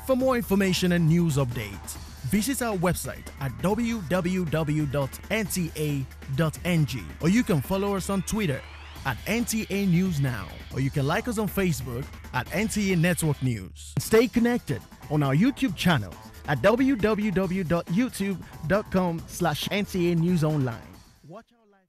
For more information and news updates, visit our website at www.nta.ng, or you can follow us on Twitter at NTA News Now, or you can like us on Facebook at NTA Network News. Stay connected on our YouTube channel at www.youtube.com/NTA News Online. Watch our live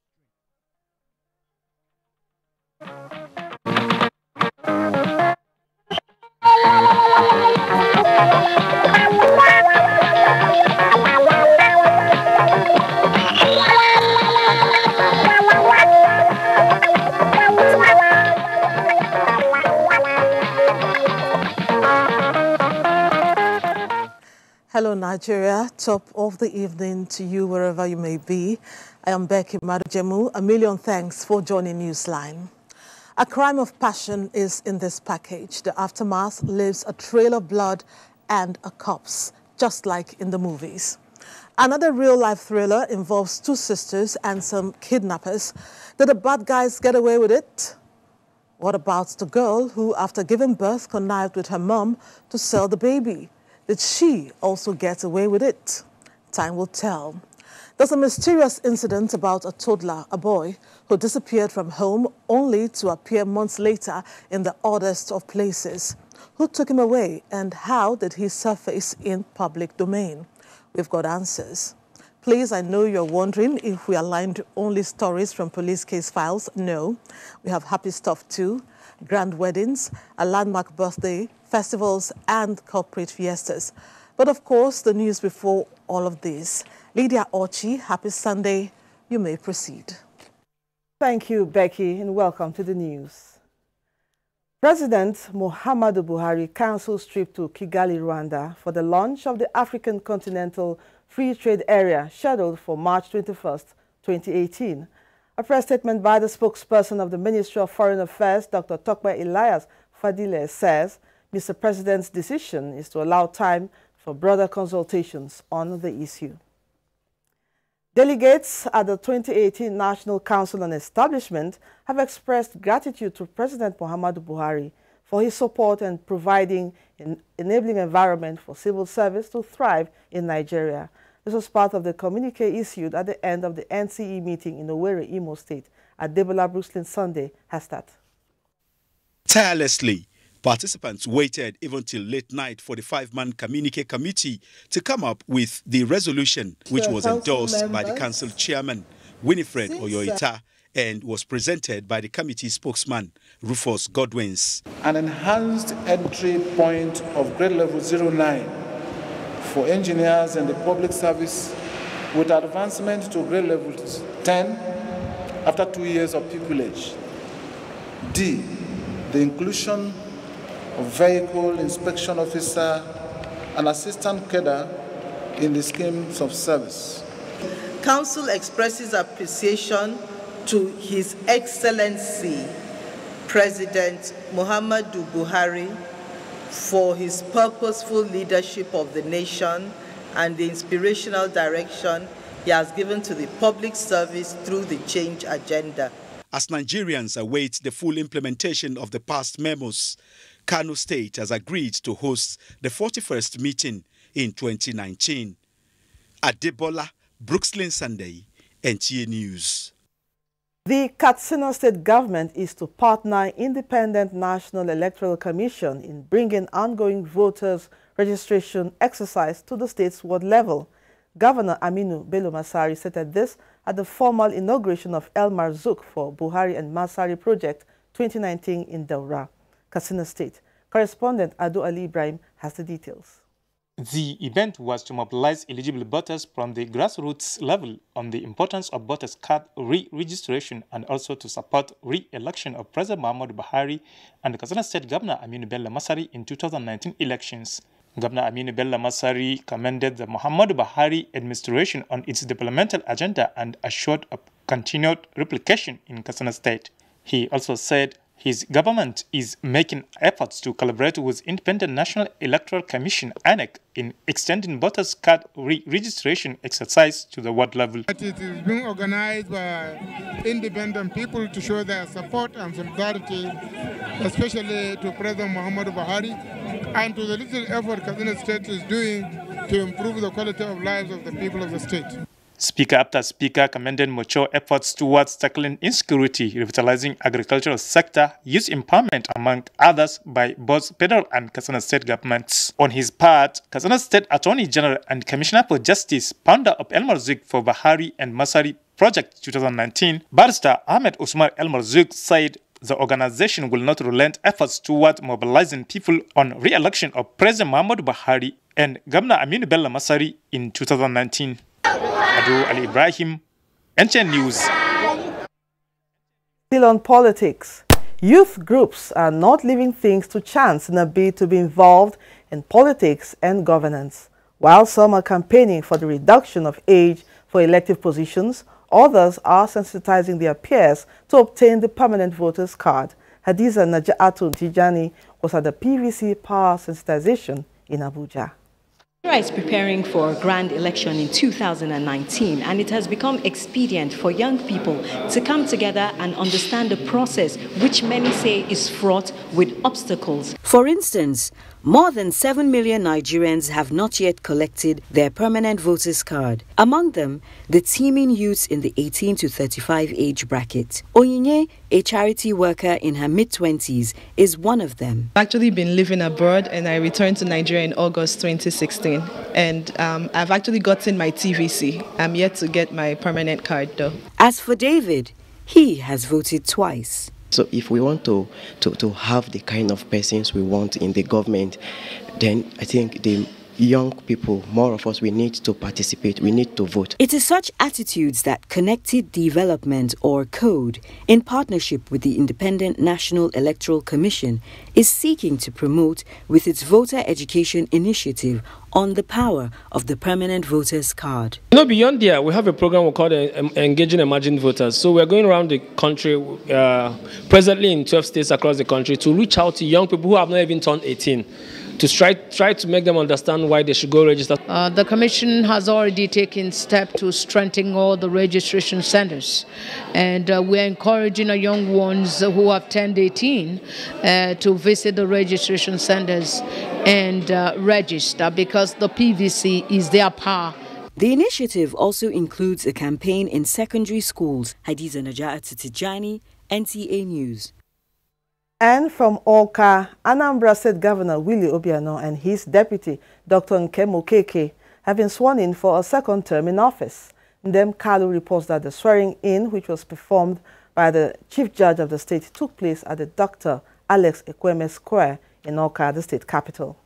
Hello, Nigeria. Top of the evening to you wherever you may be. I am Becky Madujemu. A million thanks for joining Newsline. A crime of passion is in this package. The aftermath leaves a trail of blood and a corpse, just like in the movies. Another real-life thriller involves two sisters and some kidnappers. Did the bad guys get away with it? What about the girl who, after giving birth, connived with her mom to sell the baby? Did she also get away with it? Time will tell. There's a mysterious incident about a toddler, a boy, who disappeared from home only to appear months later in the oddest of places. Who took him away and how did he surface in public domain? We've got answers. Please, I know you're wondering if we aligned only stories from police case files. No, we have happy stuff too. Grand weddings, a landmark birthday, festivals and corporate fiestas. But of course, the news before all of this. Lydia Ochi, happy Sunday. You may proceed. Thank you, Becky, and welcome to the news. President Muhammadu Buhari cancels trip to Kigali, Rwanda for the launch of the African Continental Free Trade Area scheduled for March 21st, 2018. A press statement by the spokesperson of the Ministry of Foreign Affairs, Dr. Tokwe Elias Fadile, says Mr. President's decision is to allow time for broader consultations on the issue. Delegates at the 2018 National Council on Establishment have expressed gratitude to President Muhammadu Buhari for his support and providing an enabling environment for civil service to thrive in Nigeria. This was part of the communique issued at the end of the NCE meeting in Owerri, Imo State at Debola Brooklyn Sunday Hastat. Tirelessly, participants waited even till late night for the five-man communique committee to come up with the resolution, which was endorsed by the council chairman, Winifred Oyoita, and was presented by the committee spokesman, Rufus Godwins. An enhanced entry point of grade level 09 for engineers and the public service with advancement to grade level 10 after 2 years of pupillage. D, the inclusion of vehicle inspection officer and assistant cadre in the schemes of service. Council expresses appreciation to His Excellency President Muhammadu Buhari for his purposeful leadership of the nation and the inspirational direction he has given to the public service through the change agenda. As Nigerians await the full implementation of the past memos, Kano State has agreed to host the 41st meeting in 2019. Adebola, Brooklyn Sunday, NTA News. The Katsina State government is to partner Independent National Electoral Commission in bringing ongoing voters' registration exercise to the state's ward level. Governor Aminu Bello Masari stated this at the formal inauguration of El Marzouk for Buhari and Masari Project 2019 in Daura, Katsina State. Correspondent Adu Ali Ibrahim has the details. The event was to mobilize eligible voters from the grassroots level on the importance of voters' card re-registration and also to support re-election of President Muhammadu Buhari and the Katsina State Governor Aminu Bello Masari in 2019 elections. Governor Aminu Bello Masari commended the Muhammadu Buhari administration on its developmental agenda and assured of continued replication in Katsina State. He also said his government is making efforts to collaborate with Independent National Electoral Commission (INEC) in extending voters' card re-registration exercise to the ward level. It is being organized by independent people to show their support and solidarity, especially to President Muhammadu Buhari, and to the little effort Katsina State is doing to improve the quality of lives of the people of the state. Speaker after speaker commended mature efforts towards tackling insecurity, revitalizing agricultural sector, youth empowerment, among others, by both federal and Katsina State governments. On his part, Katsina State Attorney General and Commissioner for Justice, founder of El Marzouk for Bahari and Masari Project 2019, Barrister Ahmed Usman El Marzouk said the organization will not relent efforts toward mobilizing people on re-election of President Muhammadu Buhari and Governor Aminu Bello Masari in 2019. Adu Ali Ibrahim, NTN News. Still on politics, youth groups are not leaving things to chance in a bid to be involved in politics and governance. While some are campaigning for the reduction of age for elective positions, others are sensitizing their peers to obtain the permanent voters card. Hadiza Najatun Tijani was at the PVC Power Sensitization in Abuja. Nigeria is preparing for a grand election in 2019, and it has become expedient for young people to come together and understand the process, which many say is fraught with obstacles. For instance, more than 7 million Nigerians have not yet collected their permanent voters card. Among them, the teeming youths in the 18 to 35 age bracket. Onyinye, a charity worker in her mid-20s, is one of them. I've actually been living abroad, and I returned to Nigeria in August 2016. And I've actually gotten my TVC. I'm yet to get my permanent card though. As for David, he has voted twice. So if we want to have the kind of persons we want in the government, then I think the young people, more of us, we need to participate, we need to vote. It is such attitudes that Connected Development, or CODE, in partnership with the Independent National Electoral Commission, is seeking to promote with its voter education initiative on the power of the permanent voters card. Beyond there, we have a program we call Engaging Emerging Voters. So we're going around the country, presently in 12 states across the country, to reach out to young people who have not even turned 18. To try to make them understand why they should go register. The Commission has already taken steps to strengthen all the registration centers, and we're encouraging our young ones who have turned 18 to visit the registration centers and register, because the PVC is their power. The initiative also includes a campaign in secondary schools. Hadiza Najat Tijani, NTA News. And from Awka, Anambra State Governor Willie Obiano and his deputy, Dr. Nkem Okeke, have been sworn in for a second term in office. Ndem Kalu reports that the swearing-in, which was performed by the Chief Judge of the state, took place at the Dr. Alex Ekweme Square in Awka, the state capital.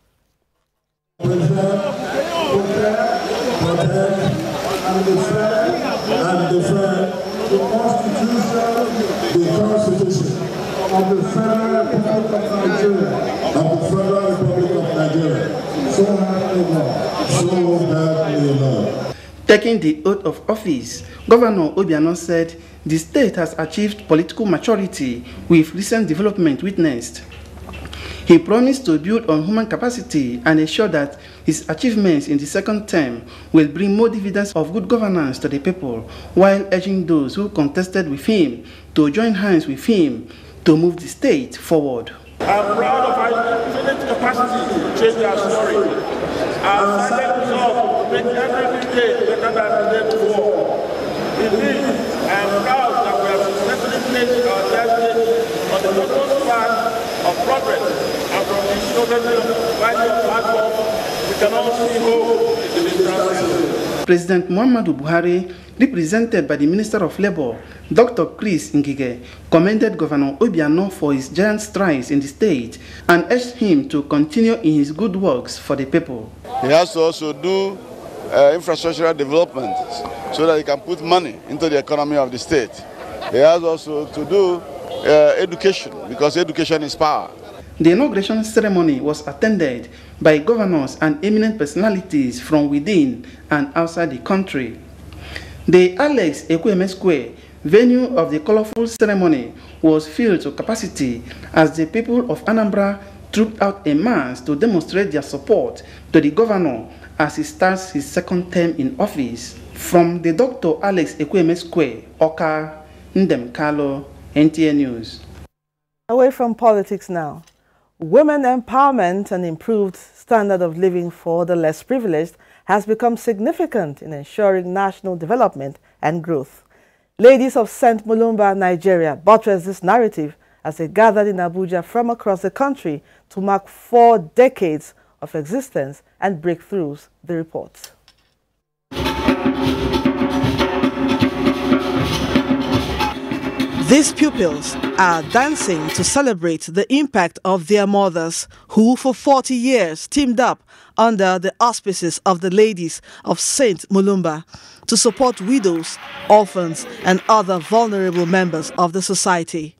Of the Federal Republic of Nigeria, of the Federal Republic of Nigeria. So help me God. So help me Lord. Taking the oath of office, Governor Obiano said the state has achieved political maturity with recent development witnessed. He promised to build on human capacity and ensure that his achievements in the second term will bring more dividends of good governance to the people, while urging those who contested with him to join hands with him to move the state forward. I'm proud of our infinite capacity to change our story. Our silent resolve to make every day better than the day before. Indeed, I am proud that we have successfully placed our destiny on the proposed path of progress, and from this innovative vital platform, we can all see hope in this transition. President Muhammadu Buhari, represented by the Minister of Labour, Dr. Chris Ngige, commended Governor Obiano for his giant strides in the state and urged him to continue in his good works for the people. He has to also do infrastructural development so that he can put money into the economy of the state. He has also to do education, because education is power. The inauguration ceremony was attended by governors and eminent personalities from within and outside the country. The Alex Ekweme Square, venue of the colorful ceremony, was filled to capacity as the people of Anambra trooped out en masse to demonstrate their support to the governor as he starts his second term in office. From the Dr. Alex Ekweme Square, Awka, Ndem Kalo, NTA News. Away from politics now. Women empowerment and improved standard of living for the less privileged has become significant in ensuring national development and growth. Ladies of St. Mulumba, Nigeria, buttress this narrative as they gathered in Abuja from across the country to mark 4 decades of existence and breakthroughs. The report. These pupils are dancing to celebrate the impact of their mothers who for 40 years teamed up under the auspices of the Ladies of St. Mulumba to support widows, orphans and other vulnerable members of the society.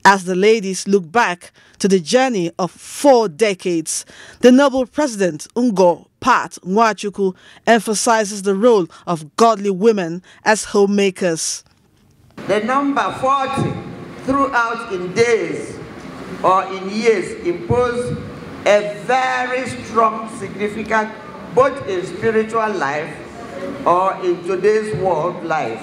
As the ladies look back to the journey of 4 decades, the noble president Ngo Pat Nwachukwu emphasizes the role of godly women as homemakers. The number 40 throughout in days or in years impose a very strong significance both in spiritual life or in today's world life.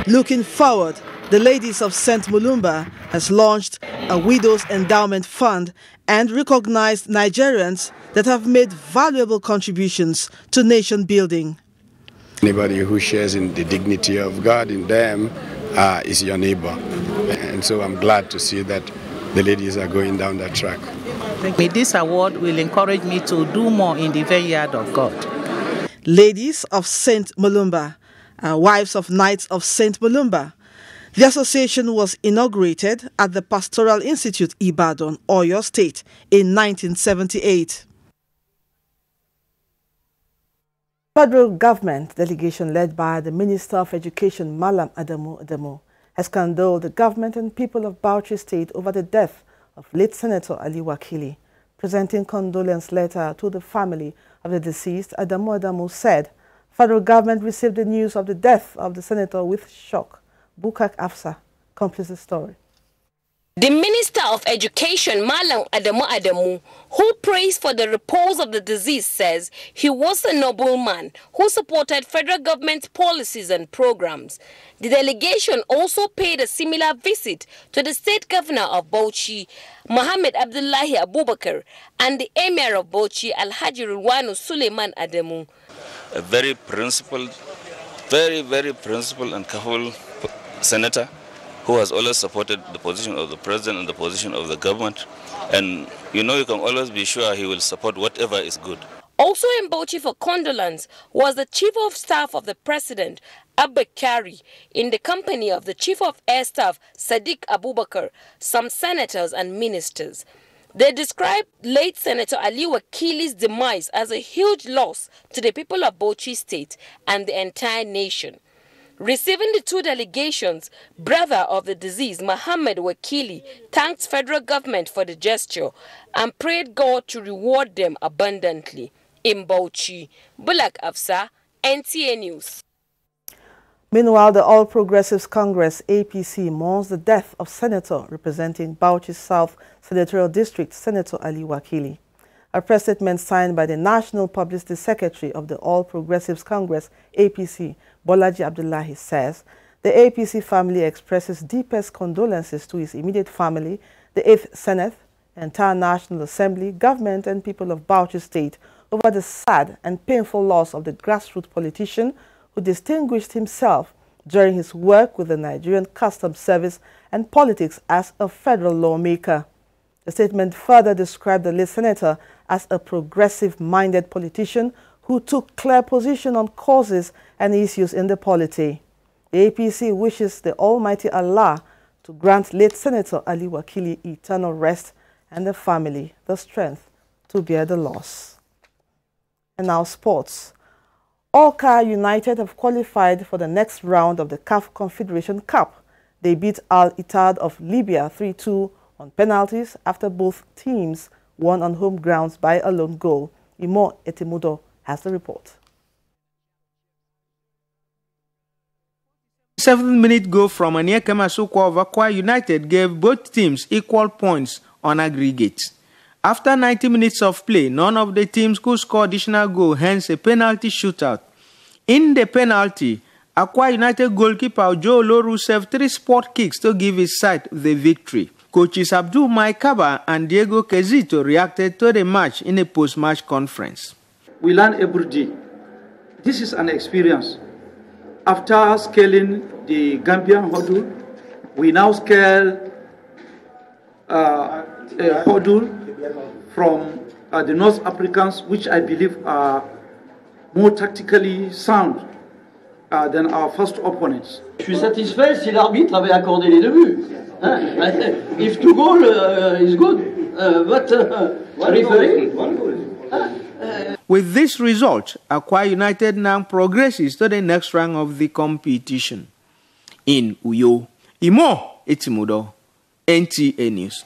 Looking forward, the Ladies of St. Mulumba has launched a Widows Endowment Fund and recognized Nigerians that have made valuable contributions to nation building. Anybody who shares in the dignity of God in them is your neighbor. And so I'm glad to see that the ladies are going down that track. This award will encourage me to do more in the vineyard of God. Ladies of St. Mulumba, Wives of Knights of St. Mulumba. The association was inaugurated at the Pastoral Institute, Ibadan, Oyo State, in 1978. Federal government delegation led by the Minister of Education, Malam Adamu, has condoled the government and people of Bauchi State over the death of late Senator Ali Wakili. Presenting condolence letter to the family of the deceased, Adamu said, federal government received the news of the death of the senator with shock. Bukak Afsa completes the story. The Minister of Education, Malam Adamu, who prays for the repose of the deceased, says he was a noble man who supported federal government policies and programs. The delegation also paid a similar visit to the state governor of Bauchi, Mohammed Abdullahi Abubakar, and the Emir of Bauchi, Alhaji Rilwanu Suleiman Adamu. A very principled, very principled and careful senator who has always supported the position of the president and the position of the government. And you can always be sure he will support whatever is good. Also in Bauchi for condolence was the Chief of Staff of the President, Abba Kyari, in the company of the Chief of Air Staff, Sadiq Abubakar, some senators and ministers. They described late Senator Ali Wakili's demise as a huge loss to the people of Bauchi State and the entire nation. Receiving the 2 delegations, brother of the deceased, Mohammed Wakili, thanked federal government for the gesture and prayed God to reward them abundantly. In Bauchi, Bulak Afsa, NTA News. Meanwhile, the All Progressives Congress, APC, mourns the death of Senator representing Bauchi South Senatorial District, Senator Ali Wakili. A press statement signed by the National Publicity Secretary of the All Progressives Congress, APC, Bolaji Abdullahi, says the APC family expresses deepest condolences to his immediate family, the 8th Senate, entire National Assembly, government and people of Bauchi State over the sad and painful loss of the grassroots politician who distinguished himself during his work with the Nigerian Customs Service and politics as a federal lawmaker. The statement further described the late senator as a progressive-minded politician who took clear position on causes and issues in the polity. The APC wishes the Almighty Allah to grant late Senator Ali Wakili eternal rest and the family the strength to bear the loss. And now sports. Orca United have qualified for the next round of the CAF Confederation Cup. They beat Al Ittihad of Libya 3-2 on penalties after both teams won on home grounds by a lone goal. Imo Etemudo has the report. 7th-minute goal from Onyeka Sukwa of Aqua United gave both teams equal points on aggregate. After 90 minutes of play, none of the teams could score additional goal, hence a penalty shootout. In the penalty, Akwa United goalkeeper Joe Loru served 3 spot kicks to give his side the victory. Coaches Abdul Maikaba and Diego Quezito reacted to the match in a post-match conference. We learn every day. This is an experience. After scaling the Gambian hurdle, we now scale a hurdle from the North Africans, which I believe are more tactically sound than our first opponents. Je suis satisfait si l'arbitre avait accordé les 2 buts. If 2 goals is good, but referee. With this result, Akwa United now progresses to the next round of the competition. In Uyo, Imo Etimudo, NTA News.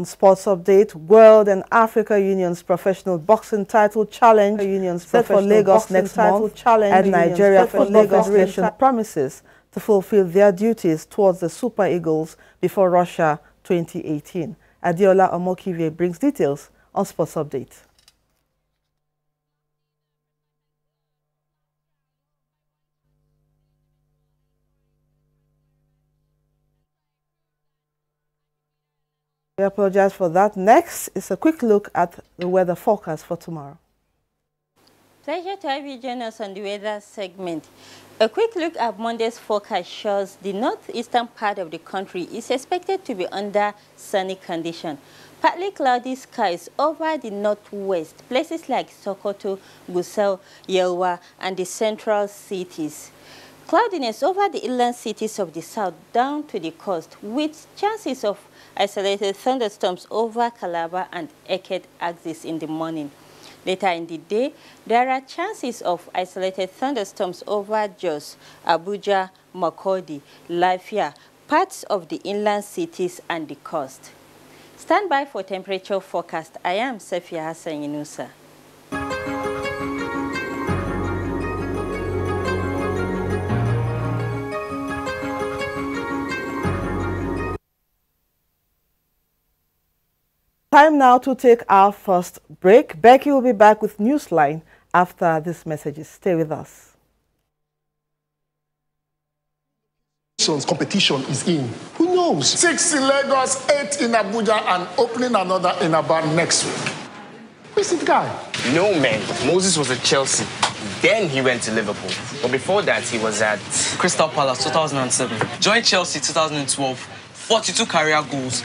Sports update: World and Africa Union's Professional Boxing Title Challenge set for Lagos next month, and Nigeria Football Federation promises to fulfill their duties towards the Super Eagles before Russia 2018. Adiola Omokiwe brings details on Sports Update. We apologize for that. Next is a quick look at the weather forecast for tomorrow. Pleasure to have you join us on the weather segment. A quick look at Monday's forecast shows the northeastern part of the country is expected to be under sunny condition. Partly cloudy skies over the northwest, places like Sokoto, Gusau, Yelwa, and the central cities. Cloudiness over the inland cities of the south down to the coast, with chances of isolated thunderstorms over Calabar and Eket axis in the morning. Later in the day, there are chances of isolated thunderstorms over Jos, Abuja, Makurdi, Lafia, parts of the inland cities and the coast. Stand by for temperature forecast. I am Safia Hassan Yunusa. Time now to take our first break. Becky will be back with Newsline after these messages. Stay with us. Competition is in. Who knows? 6 in Lagos, 8 in Abuja, and opening another in about next week. Who's the guy? No, man. Moses was at Chelsea. Then he went to Liverpool. But before that, he was at Crystal Palace 2007. Joined Chelsea 2012. 42 career goals.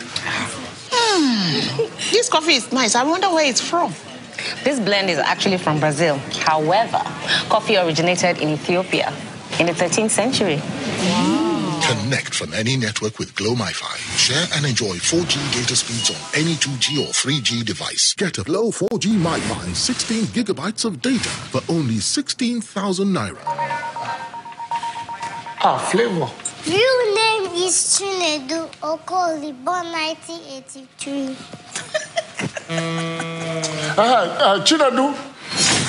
This coffee is nice. I wonder where it's from. This blend is actually from Brazil. However, coffee originated in Ethiopia in the 13th century. Wow. Connect from any network with Glow MiFi. Share and enjoy 4G data speeds on any 2G or 3G device. Get a Glow 4G MiFi 16 gigabytes of data for only 16,000 naira. Flavor. Real name is Chinedu Okoli, born 1983. Chinedu.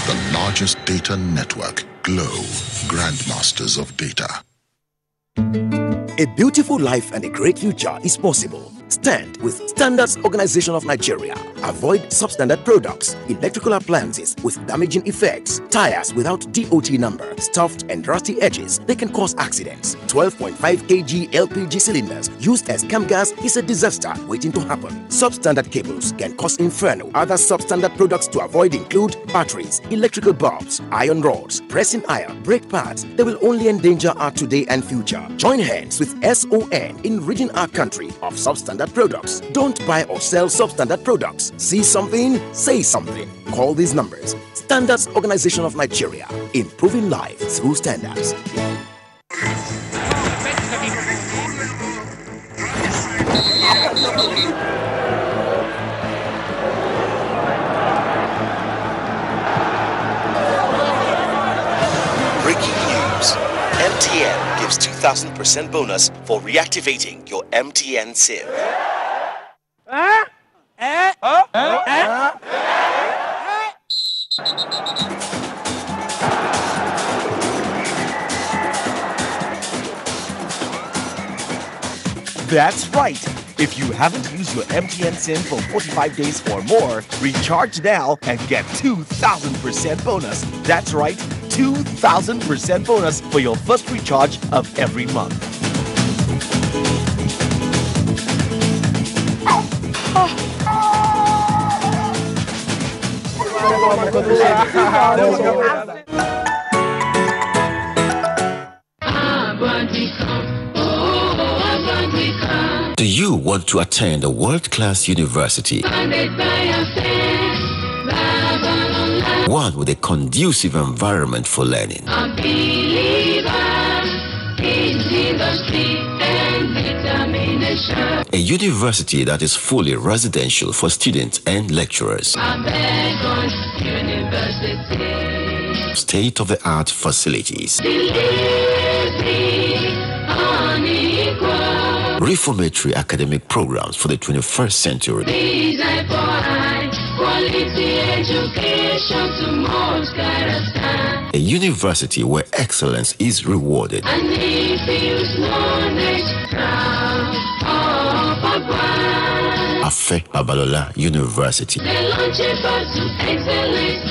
The largest data network, Glow, grandmasters of data. A beautiful life and a great future is possible. Stand with Standards Organization of Nigeria. Avoid substandard products, electrical appliances with damaging effects, tires without DOT number, stuffed and rusty edges. They can cause accidents. 12.5 kg LPG cylinders used as camp gas is a disaster waiting to happen. Substandard cables can cause inferno. Other substandard products to avoid include batteries, electrical bulbs, iron rods, pressing iron, brake pads. They will only endanger our today and future. Join hands with SON in ridding our country of substandard products. Don't buy or sell substandard products. See something, say something. Call these numbers. Standards Organization of Nigeria. Improving life through standards. Breaking news. MTN gives 2,000% bonus for reactivating your MTN SIM. That's right. If you haven't used your MTN SIM for 45 days or more, recharge now and get 2,000% bonus. That's right, 2,000% bonus for your first recharge of every month. Do you want to attend a world-class university? One with a conducive environment for learning. A university that is fully residential for students and lecturers. State-of-the-art facilities. Reformatory academic programs for the 21st century. A university where excellence is rewarded. Afe Babalola University,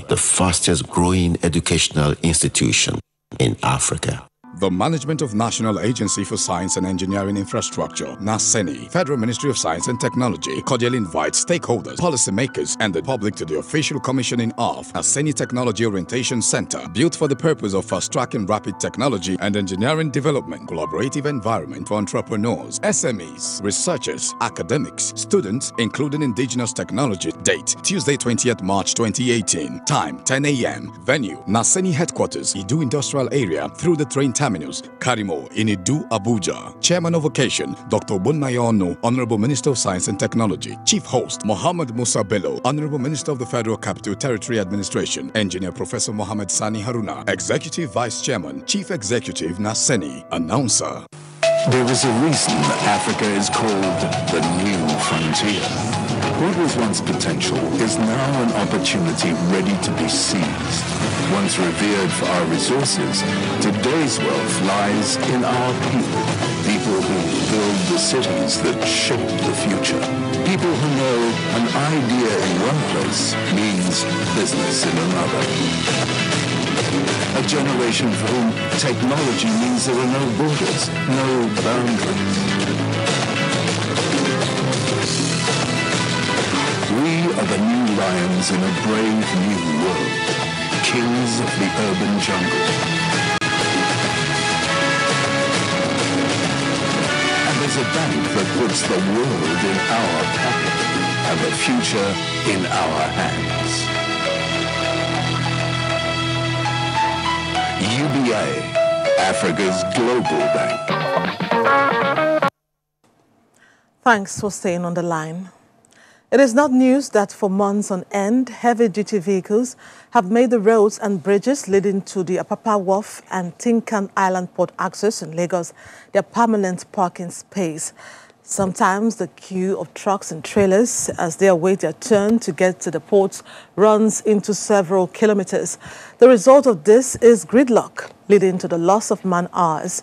the fastest growing educational institution in Africa. The Management of National Agency for Science and Engineering Infrastructure, NASENI, Federal Ministry of Science and Technology, cordially invites stakeholders, policymakers, and the public to the official commissioning of NASENI Technology Orientation Center, built for the purpose of fast-tracking rapid technology and engineering development, collaborative environment for entrepreneurs, SMEs, researchers, academics, students, including indigenous technology. Date, Tuesday, 20th March 2018. Time, 10 a.m. Venue, NASENI Headquarters, Idu Industrial Area, through the train terminus, Karimo, in Idu, Abuja. Chairman of occasion, Dr. Bunnayono, Honorable Minister of Science and Technology. Chief host, Mohammed Musa Bello, Honorable Minister of the Federal Capital Territory Administration. Engineer Professor Mohammed Sani Haruna, Executive Vice Chairman, Chief Executive, NASENI. Announcer. There is a reason Africa is called the new frontier. What was once potential is now an opportunity ready to be seized. Once revered for our resources, today's wealth lies in our people. People who build the cities that shape the future. People who know an idea in one place means business in another. A generation for whom technology means there are no borders, no boundaries. We are the new lions in a brave new world, kings of the urban jungle. And there's a bank that puts the world in our pocket and the future in our hands. UBA, Africa's global bank. Thanks for staying on the line. It is not news that for months on end, heavy-duty vehicles have made the roads and bridges leading to the Apapa Wharf and Tinkan Island Port access in Lagos their permanent parking space. Sometimes the queue of trucks and trailers as they await their turn to get to the ports runs into several kilometers. The result of this is gridlock, leading to the loss of man-hours.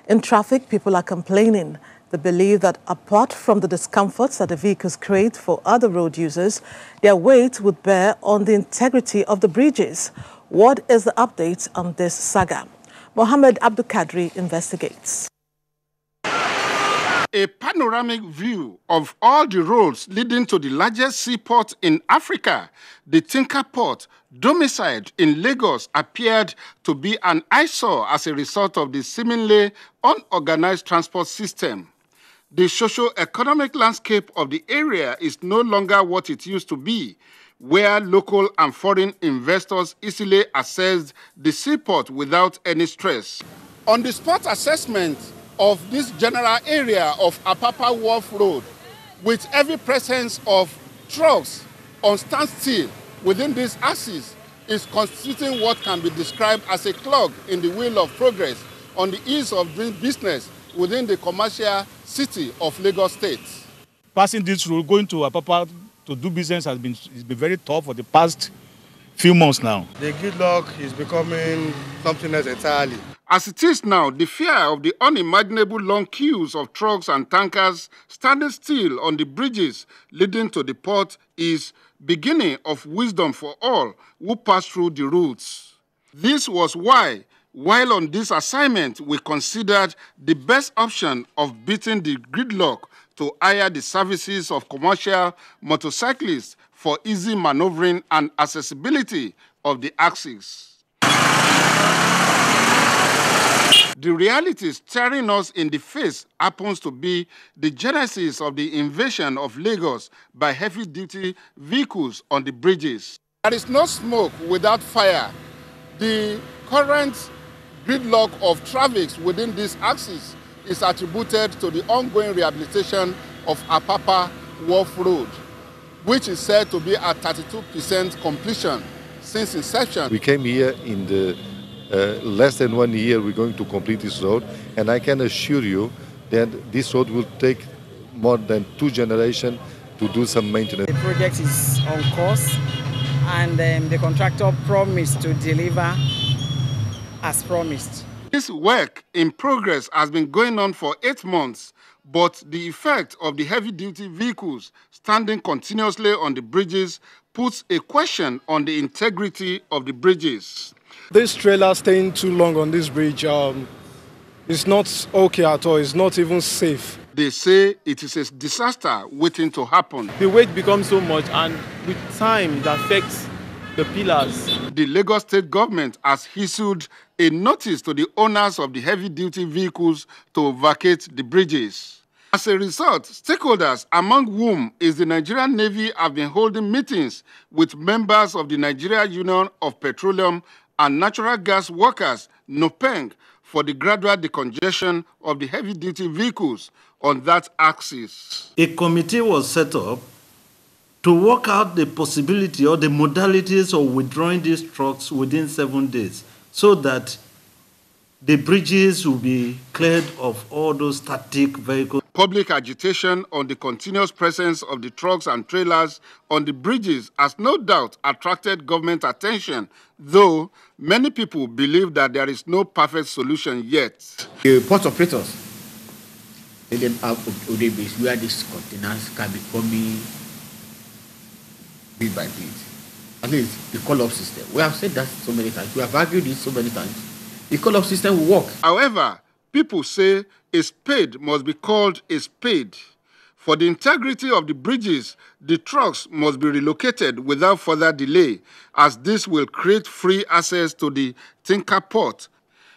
In traffic, people are complaining. They believe that apart from the discomforts that the vehicles create for other road users, their weight would bear on the integrity of the bridges. What is the update on this saga? Mohammed Abdul Kadri investigates. A panoramic view of all the roads leading to the largest seaport in Africa, the Tinkan Port, domiciled in Lagos, appeared to be an eyesore as a result of the seemingly unorganized transport system. The socio-economic landscape of the area is no longer what it used to be, where local and foreign investors easily accessed the seaport without any stress. On the spot assessment of this general area of Apapa Wharf Road, with every presence of trucks on standstill within this axis, is constituting what can be described as a clog in the wheel of progress on the ease of doing business within the commercial city of Lagos State. Passing this road, going to Apapa to do business has been very tough for the past few months now. The gridlock is becoming something else entirely. As it is now, the fear of the unimaginable long queues of trucks and tankers standing still on the bridges leading to the port is beginning of wisdom for all who pass through the routes. This was why, while on this assignment, we considered the best option of beating the gridlock to hire the services of commercial motorcyclists for easy maneuvering and accessibility of the axis. The reality staring us in the face happens to be the genesis of the invasion of Lagos by heavy-duty vehicles on the bridges. There is no smoke without fire. The current gridlock of traffic within this axis is attributed to the ongoing rehabilitation of Apapa Wharf Road, which is said to be at 32% completion since inception. We came here in the less than 1 year. We're going to complete this road, and I can assure you that this road will take more than 2 generations to do some maintenance. The project is on course, and the contractor promised to deliver as promised. This work in progress has been going on for 8 months, but the effect of the heavy-duty vehicles standing continuously on the bridges puts a question on the integrity of the bridges. This trailer staying too long on this bridge is not okay at all. It's not even safe. They say it is a disaster waiting to happen. The weight becomes so much, and with time it affects the pillars. The Lagos state government has issued a notice to the owners of the heavy-duty vehicles to vacate the bridges. As a result, stakeholders, among whom is the Nigerian Navy, have been holding meetings with members of the Nigeria Union of Petroleum and Natural Gas Workers, NOPENG, for the gradual decongestion of the heavy-duty vehicles on that axis. A committee was set up to work out the possibility or the modalities of withdrawing these trucks within 7 days so that the bridges will be cleared of all those static vehicles. Public agitation on the continuous presence of the trucks and trailers on the bridges has no doubt attracted government attention, though many people believe that there is no perfect solution yet. The port operators, they then have ODBs where these containers can be coming bit by bit. At least the call-up system. We have said that so many times. We have argued this so many times. The call-up system will work. However, people say a spade must be called a spade. For the integrity of the bridges, the trucks must be relocated without further delay, as this will create free access to the Tinker Port.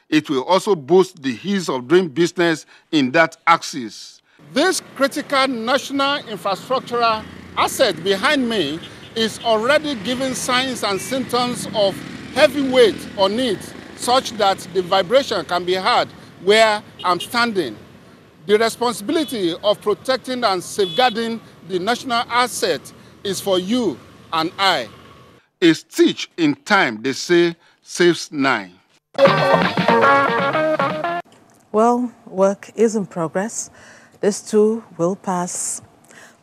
It will also boost the ease of doing business in that axis. This critical national infrastructural asset behind me is already giving signs and symptoms of heavy weight on it, such that the vibration can be heard where I'm standing. The responsibility of protecting and safeguarding the national asset is for you and I. A stitch in time, they say, saves 9. Well, work is in progress. This too will pass.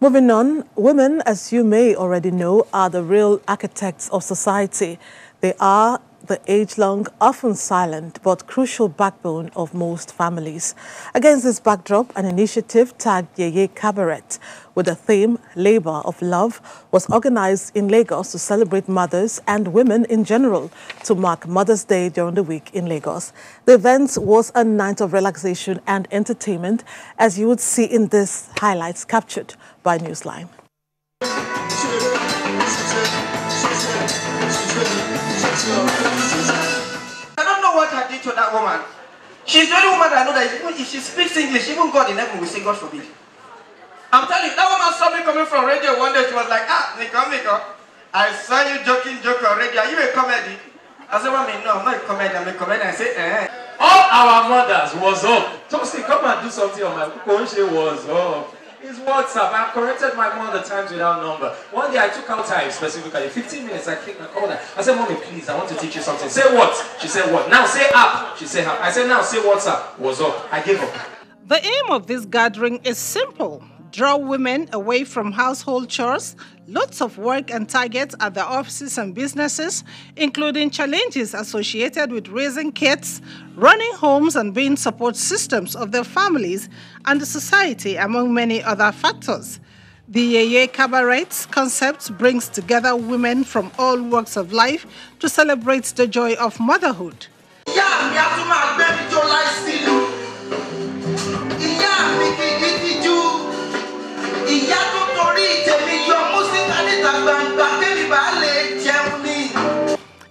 Moving on, women, as you may already know, are the real architects of society. They are the age-long, often silent, but crucial backbone of most families. Against this backdrop, an initiative tagged Yeye Cabaret with the theme Labor of Love was organized in Lagos to celebrate mothers and women in general to mark Mother's Day during the week in Lagos. The event was a night of relaxation and entertainment, as you would see in this highlights captured by Newsline. I don't know what I did to that woman. She's the only woman that I know that even if she speaks English, even God in heaven will say, God forbid. I'm telling you, that woman saw me coming from radio one day. She was like, Nico, I saw you joking on radio. Are you a comedy? I said, well, no, I'm not a comedy. I'm a comedian. I said, All our mothers was up. Toasty, come and do something on my Konche was up. It's WhatsApp. I've corrected my mother times without number. One day I took out time specifically. 15 minutes, I clicked and called her. I said, Mommy, please, I want to teach you something. Say what? She said what? Now say app. She said app. I said, now say WhatsApp. Was up. I gave up. The aim of this gathering is simple. Draw women away from household chores, lots of work and targets at their offices and businesses, including challenges associated with raising kids, running homes and being support systems of their families and the society, among many other factors. The Yeye Cabaret concept brings together women from all walks of life to celebrate the joy of motherhood.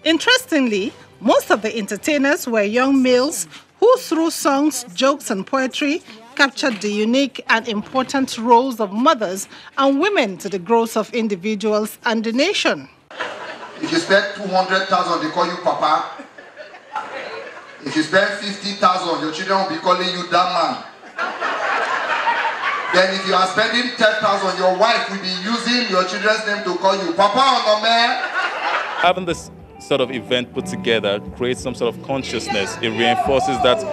Interestingly, most of the entertainers were young males who, through songs, jokes, and poetry, captured the unique and important roles of mothers and women to the growth of individuals and the nation. If you spend 200,000, they call you Papa. If you spend 50,000, your children will be calling you that man. Then if you are spending 10,000, your wife will be using your children's name to call you Papa or no man. Having this sort of event put together creates some sort of consciousness. It reinforces that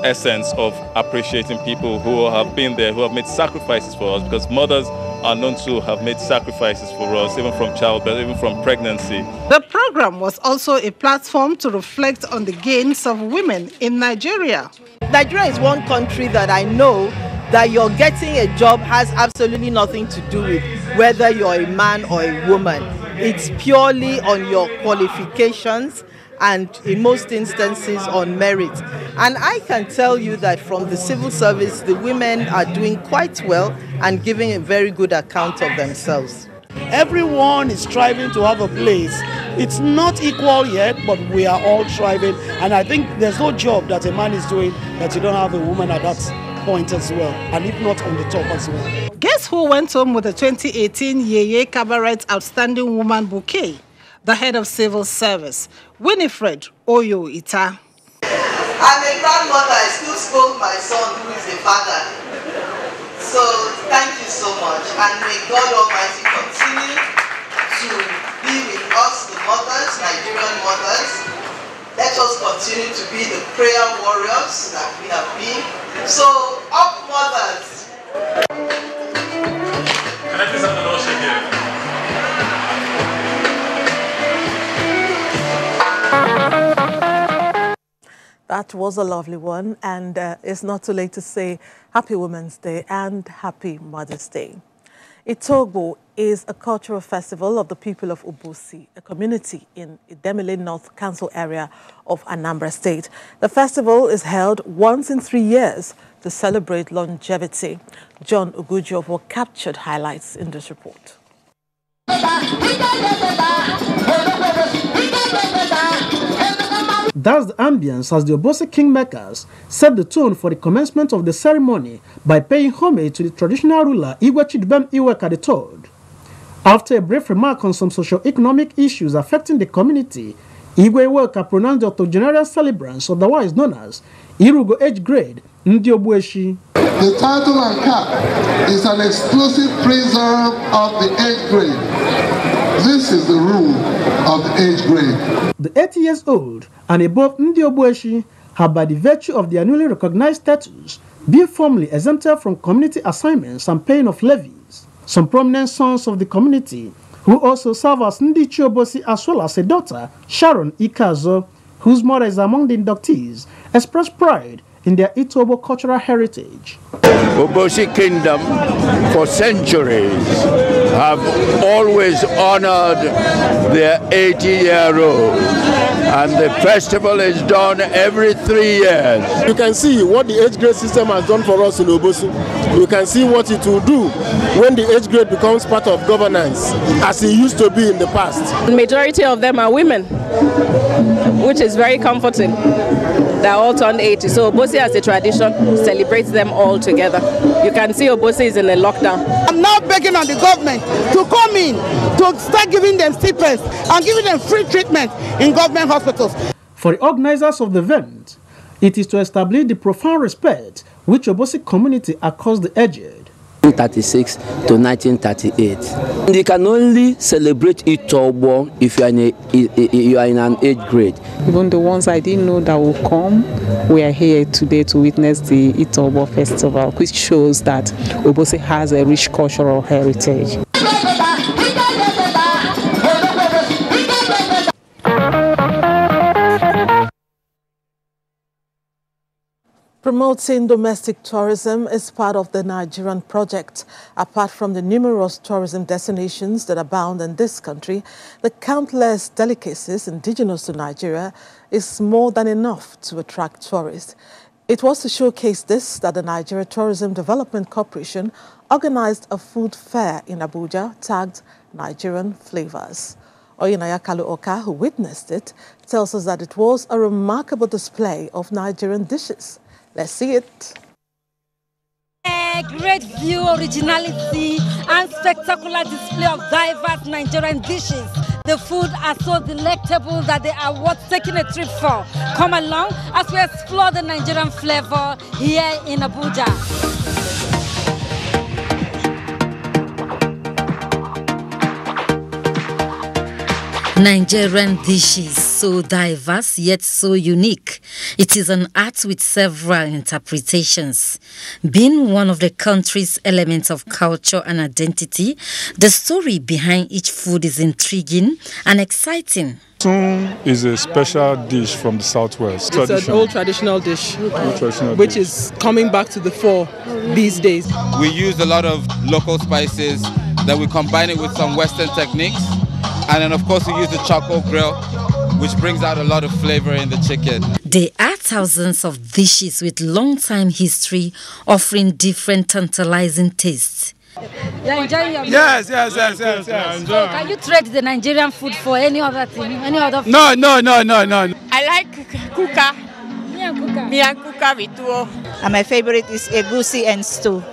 essence of appreciating people who have been there, who have made sacrifices for us, because mothers are known to have made sacrifices for us, even from childbirth, even from pregnancy. The program was also a platform to reflect on the gains of women in Nigeria. Nigeria is one country that I know that you're getting a job has absolutely nothing to do with whether you're a man or a woman. It's purely on your qualifications and in most instances on merit. And I can tell you that from the civil service, the women are doing quite well and giving a very good account of themselves. Everyone is striving to have a place. It's not equal yet, but we are all striving. And I think there's no job that a man is doing that you don't have a woman at that point as well, and if not on the top as well. Guess who went home with the 2018 Yeye Cabaret Outstanding Woman Bouquet? The head of civil service, Winifred Oyo Ita. I'm a grandmother. I still scold my son who is a father. So thank you so much, and may God Almighty continue to be with us, the mothers, Nigerian mothers. Let us continue to be the prayer warriors that we have been. So, up mothers! Can I please have the Lordship here? That was a lovely one, and it's not too late to say Happy Women's Day and Happy Mother's Day. Itogbo is a cultural festival of the people of Obosi, a community in Idemili North Council area of Anambra State. The festival is held once in 3 years to celebrate longevity. John Ogujovo captured highlights in this report. That's the ambience as the Obosi kingmakers set the tone for the commencement of the ceremony by paying homage to the traditional ruler Igwe Chidubem Iweka III. After a brief remark on some socio-economic issues affecting the community, Igwe Iweka pronounced the octogenarian celebrants, otherwise known as Irugo age grade Ndi Ogbueshi. The title and cap is an exclusive preserve of the age grade. This is the rule of the age grade. The 80 years old and above Ndi Ogbueshi have, by the virtue of their newly recognized status, been formally exempted from community assignments and paying of levies. Some prominent sons of the community, who also serve as Ndi Obosi as well as a daughter, Sharon Ikazo, whose mother is among the inductees, expressed pride in their Itobo cultural heritage. Obosi Kingdom for centuries have always honored their 80-year-old, and the festival is done every 3 years. You can see what the age grade system has done for us in Obosi. You can see what it will do when the age grade becomes part of governance, as it used to be in the past. The majority of them are women, which is very comforting. They're all turned 80, so Obosi as a tradition celebrates them all together. You can see Obosi is in a lockdown. I'm now begging on the government to come in, to start giving them stipends and giving them free treatment in government hospitals. For the organizers of the event, it is to establish the profound respect which Obosi community across the aged. 1936 to 1938. They can only celebrate Itobo if you are in an age grade. Even the ones I didn't know that will come, we are here today to witness the Itobo festival, which shows that Obosi has a rich cultural heritage. Promoting domestic tourism is part of the Nigerian project. Apart from the numerous tourism destinations that abound in this country, the countless delicacies indigenous to Nigeria is more than enough to attract tourists. It was to showcase this that the Nigeria Tourism Development Corporation organized a food fair in Abuja tagged Nigerian Flavors. Oyinaya Kalu Oka, who witnessed it, tells us that it was a remarkable display of Nigerian dishes. Let's see it. A great view, originality, and spectacular display of diverse Nigerian dishes. The food are so delectable that they are worth taking a trip for. Come along as we explore the Nigerian flavor here in Abuja. Nigerian dishes, so diverse yet so unique. It is an art with several interpretations. Being one of the country's elements of culture and identity, the story behind each food is intriguing and exciting. Sun is a special dish from the southwest. It's an old traditional dish, which is coming back to the fore these days. We use a lot of local spices, then we combine it with some Western techniques. And then, of course, we use the charcoal grill, which brings out a lot of flavor in the chicken. There are thousands of dishes with long-time history offering different tantalizing tastes. You're enjoying your meal? Yes. So can you trade the Nigerian food for any other thing? Any other food? No. I like kuka. Miyan kuka with tuwo. And my favorite is egusi and stew.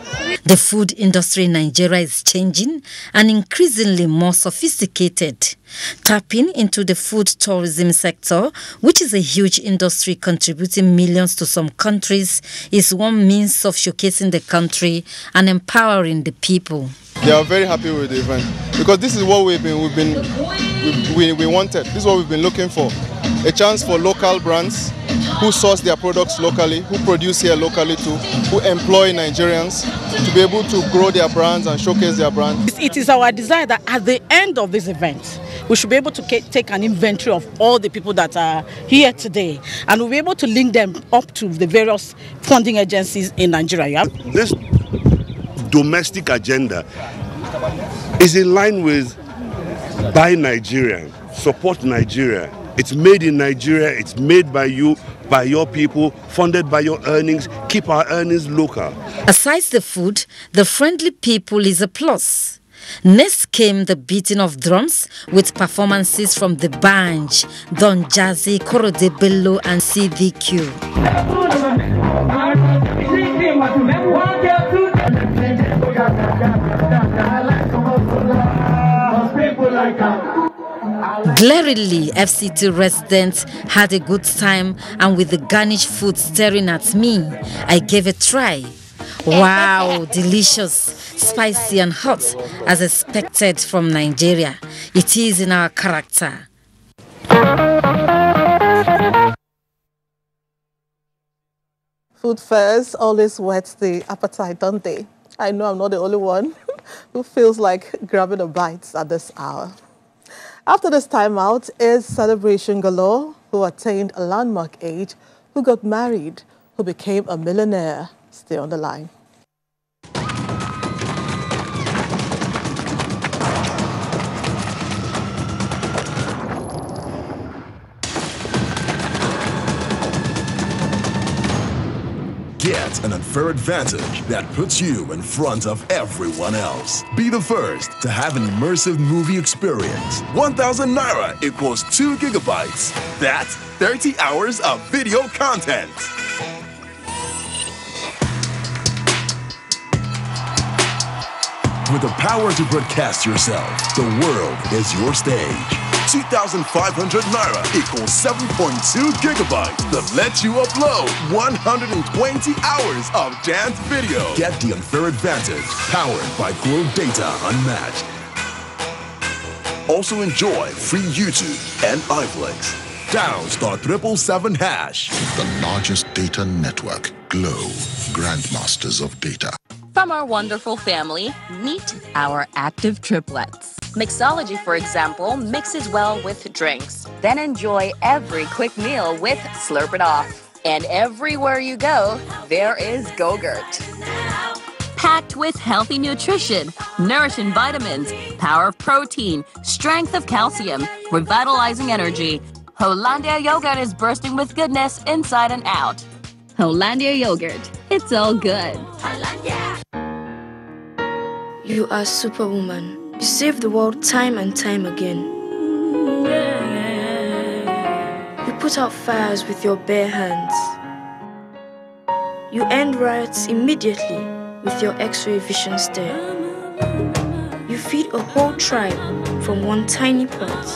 The food industry in Nigeria is changing and increasingly more sophisticated. Tapping into the food tourism sector, which is a huge industry contributing millions to some countries, is one means of showcasing the country and empowering the people. They are very happy with the event because this is what we wanted. This is what we've been looking for. A chance for local brands who source their products locally, who produce here locally too, who employ Nigerians to be able to grow their brands and showcase their brands. It is our desire that at the end of this event, we should be able to take an inventory of all the people that are here today, and we'll be able to link them up to the various funding agencies in Nigeria. This domestic agenda is in line with Buy Nigerian, Support Nigeria. It's made in Nigeria, it's made by you, by your people, funded by your earnings. Keep our earnings local. Aside the food, the friendly people is a plus. Next came the beating of drums with performances from The Banj, Don Jazzy, Korode Bello and CDQ. Glaringly, FCT residents had a good time, and with the garnished food staring at me, I gave a try. Wow, delicious, spicy and hot, as expected from Nigeria. It is in our character. Food fairs always whet the appetite, don't they? I know I'm not the only one who feels like grabbing a bite at this hour. After this time out is celebration galore, who attained a landmark age, who got married, who became a millionaire. Stay on the line. Get an unfair advantage that puts you in front of everyone else. Be the first to have an immersive movie experience. 1,000 Naira equals 2 gigabytes. That's 30 hours of video content. With the power to broadcast yourself, the world is your stage. 2,500 Naira equals 7.2 gigabytes that lets you upload 120 hours of dance video. Get the unfair advantage, powered by Glow Data Unmatched. Also enjoy free YouTube and iFlix. Dial *777#. The largest data network, Glow, grandmasters of data. From our wonderful family, meet our active triplets. Mixology, for example, mixes well with drinks. Then enjoy every quick meal with Slurp It Off. And everywhere you go, there is Go-Gurt. Packed with healthy nutrition, nourishing vitamins, power of protein, strength of calcium, revitalizing energy, Hollandia Yogurt is bursting with goodness inside and out. Hollandia Yogurt, it's all good. You are Superwoman. You save the world time and time again. You put out fires with your bare hands. You end riots immediately with your X-ray vision stare. You feed a whole tribe from one tiny pot.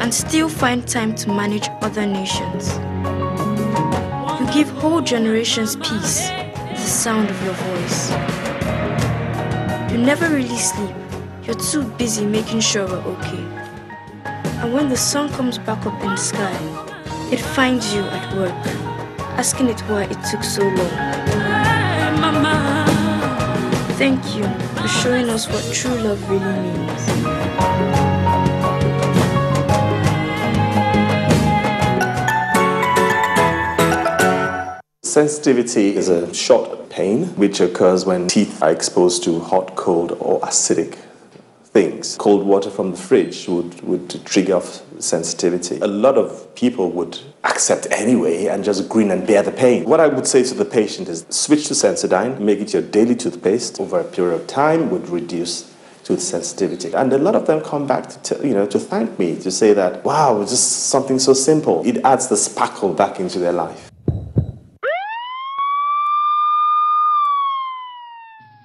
And still find time to manage other nations. You give whole generations peace with the sound of your voice. You never really sleep. You're too busy making sure we're okay. And when the sun comes back up in the sky, it finds you at work, asking it why it took so long. Thank you for showing us what true love really means. Sensitivity is a short pain which occurs when teeth are exposed to hot, cold, or acidic things. Cold water from the fridge would trigger off sensitivity. A lot of people would accept anyway and just grin and bear the pain. What I would say to the patient is switch to Sensodyne, make it your daily toothpaste. Over a period of time would reduce tooth sensitivity. And a lot of them come back to thank me, to say that, wow, it's just something so simple. It adds the sparkle back into their life.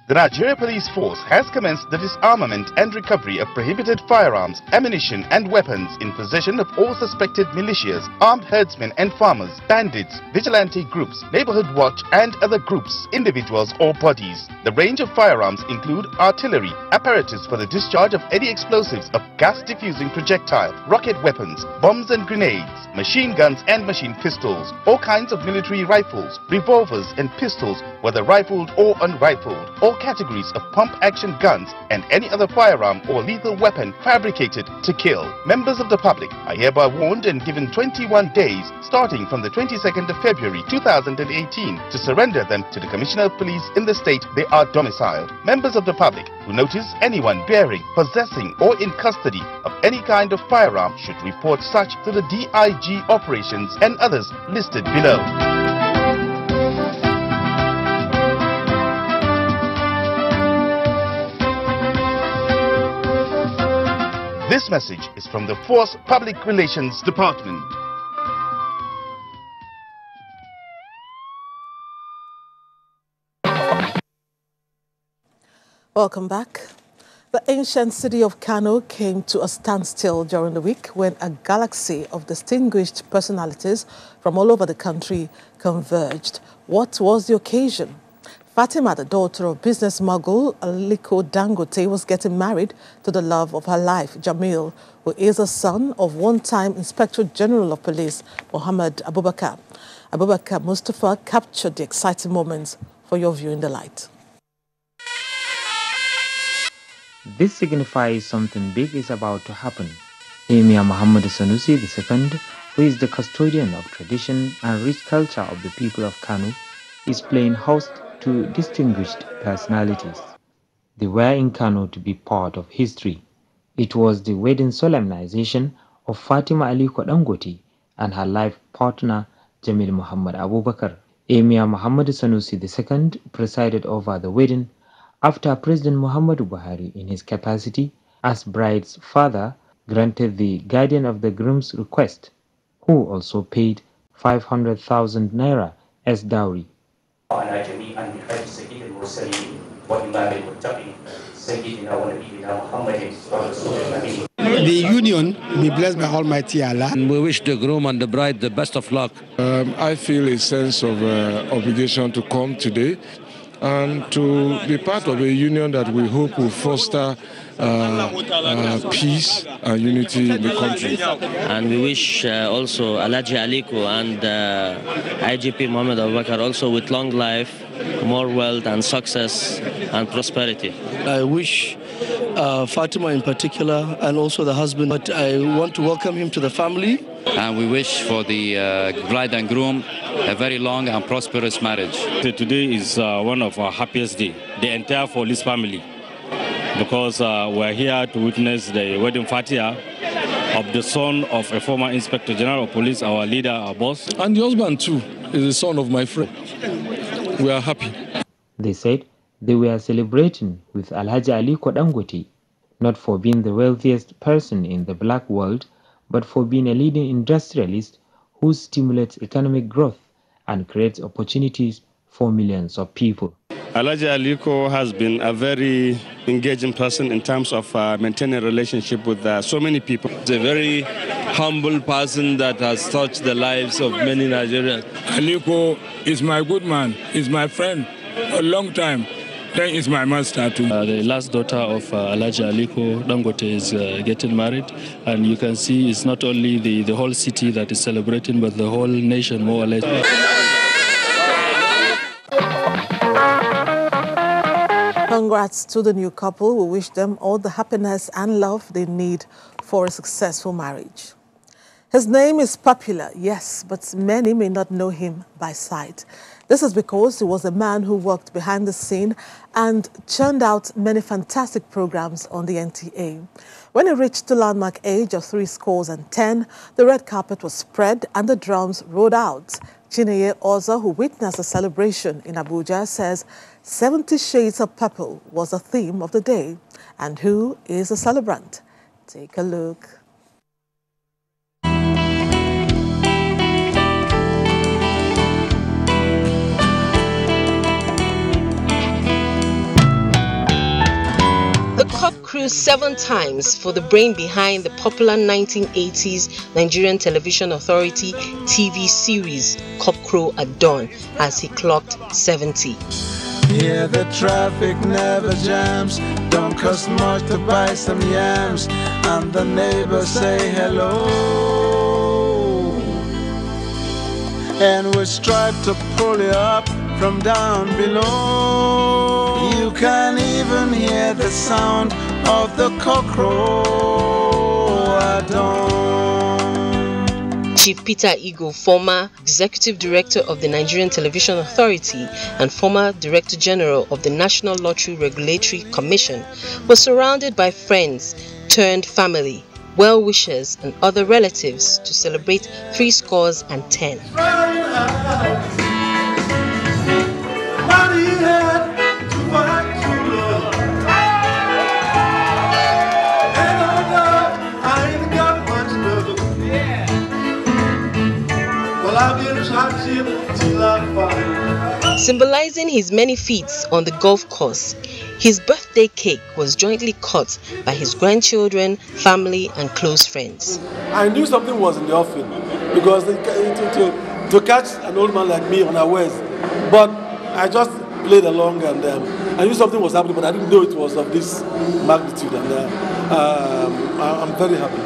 The Nigerian Police Force has commenced the disarmament and recovery of prohibited firearms, ammunition and weapons in possession of all suspected militias, armed herdsmen and farmers, bandits, vigilante groups, neighborhood watch and other groups, individuals or bodies. The range of firearms include artillery, apparatus for the discharge of any explosives of gas-diffusing projectile, rocket weapons, bombs and grenades, machine guns and machine pistols, all kinds of military rifles, revolvers and pistols, whether rifled or unrifled, all categories of pump-action guns and any other firearm or lethal weapon fabricated to kill. Members of the public are hereby warned and given 21 days starting from the 22nd of February 2018 to surrender them to the Commissioner of Police in the state they are domiciled. Members of the public who notice anyone bearing, possessing or in custody of any kind of firearm should report such to the DIG operations and others listed below. This message is from the Force Public Relations Department. Welcome back. The ancient city of Kano came to a standstill during the week when a galaxy of distinguished personalities from all over the country converged. What was the occasion? Fatima, the daughter of business mogul Aliko Dangote, was getting married to the love of her life, Jamil, who is a son of one-time Inspector General of Police, Mohammed Abubakar. Abubakar Mustafa captured the exciting moments for your viewing delight. This signifies something big is about to happen. Emir Muhammad Sanusi II, who is the custodian of tradition and rich culture of the people of Kano, is playing host to distinguished personalities. They were in Kano to be part of history. It was the wedding solemnization of Fatima Aliko Dangote and her life partner Jamil Muhammad Abubakar. Emir Muhammad Sanusi II presided over the wedding after President Muhammadu Buhari, in his capacity as bride's father, granted the guardian of the groom's request, who also paid 500,000 naira as dowry. The union be blessed by Almighty Allah. We wish the groom and the bride the best of luck. I feel a sense of obligation to come today and to be part of a union that we hope will foster peace and unity in the country. And we wish also Alhaji Aliko and IGP Mohammed Abubakar also with long life, more wealth and success and prosperity. I wish Fatima in particular, and also the husband. But I want to welcome him to the family. And we wish for the bride and groom a very long and prosperous marriage. Today is one of our happiest days, the entire Police family, because we're here to witness the wedding fatia of the son of a former Inspector General of Police, our leader, our boss. And the husband too is the son of my friend. We are happy. They said they were celebrating with Alhaji Aliko Dangote, not for being the wealthiest person in the black world, but for being a leading industrialist who stimulates economic growth and creates opportunities for millions of people. Alhaji Aliko has been a very engaging person in terms of maintaining a relationship with so many people. He's a very humble person that has touched the lives of many Nigerians. Aliko is my good man, is my friend a long time. Then is my master too. The last daughter of Alhaji Aliko Dangote is getting married, and you can see it's not only the whole city that is celebrating, but the whole nation more or less. Congrats to the new couple. We wish them all the happiness and love they need for a successful marriage. His name is popular, yes, but many may not know him by sight. This is because he was a man who worked behind the scene and churned out many fantastic programs on the NTA. When he reached the landmark age of 70, the red carpet was spread and the drums rolled out. Chineye Oza, who witnessed the celebration in Abuja, says 70 Shades of Purple was the theme of the day. And who is the celebrant? Take a look. The COP crew 7 times for the brain behind the popular 1980s Nigerian Television Authority TV series COP Crow at Dawn as he clocked 70. Here the traffic never jams, don't cost much to buy some yams, and the neighbors say hello. And we strive to pull you up from down below. You can even hear the sound of the cockcrow at dawn. Chief Peter Igo, former Executive Director of the Nigerian Television Authority and former Director General of the National Lottery Regulatory Commission, was surrounded by friends turned family, well-wishers and other relatives to celebrate 10. Symbolizing his many feats on the golf course, his birthday cake was jointly cut by his grandchildren, family and close friends. I knew something was in the offing because to catch an old man like me unawares, but I just played along and I knew something was happening, but I didn't know it was of this magnitude, and I'm very happy.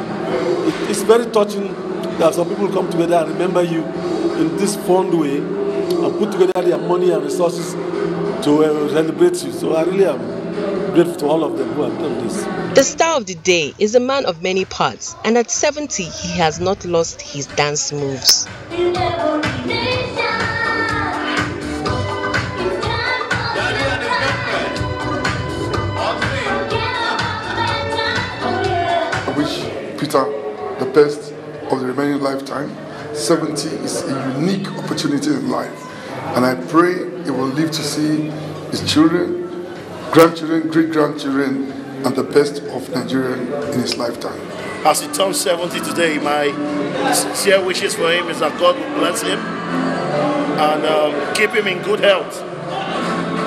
It's very touching that some people come together and remember you in this fond way and put together their money and resources to celebrate you. So I really am grateful to all of them who have done this. The star of the day is a man of many parts, and at 70 he has not lost his dance moves. I wish Peter the best of the remaining lifetime. 70 is a unique opportunity in life, and I pray he will live to see his children, grandchildren, great-grandchildren, and the best of Nigeria in his lifetime. As he turns 70 today, my sincere wishes for him is that God will bless him and keep him in good health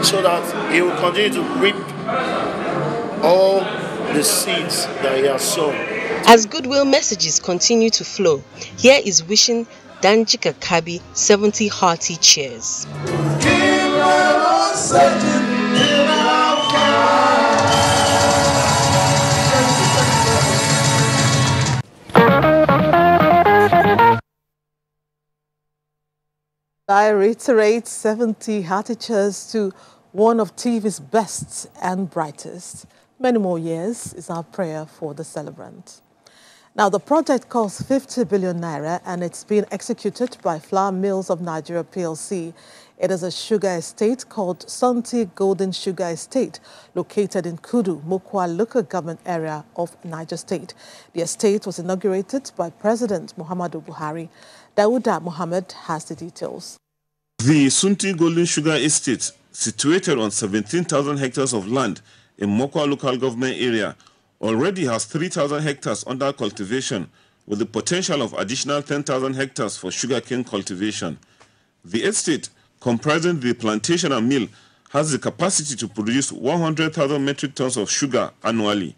so that he will continue to reap all the seeds that he has sown. As goodwill messages continue to flow, here is wishing Danjika Kabi 70 hearty cheers. I reiterate 70 hearty cheers to one of TV's best and brightest. Many more years is our prayer for the celebrant. Now, the project costs 50 billion naira and it's being executed by Flour Mills of Nigeria PLC. It is a sugar estate called Santi Golden Sugar Estate, located in Kudu, Mokwa local government area of Niger State. The estate was inaugurated by President Muhammadu Buhari. Dauda Mohammed has the details. The Santi Golden Sugar Estate, situated on 17,000 hectares of land in Mokwa local government area, already has 3,000 hectares under cultivation, with the potential of additional 10,000 hectares for sugarcane cultivation. The estate, comprising the plantation and mill, has the capacity to produce 100,000 metric tons of sugar annually.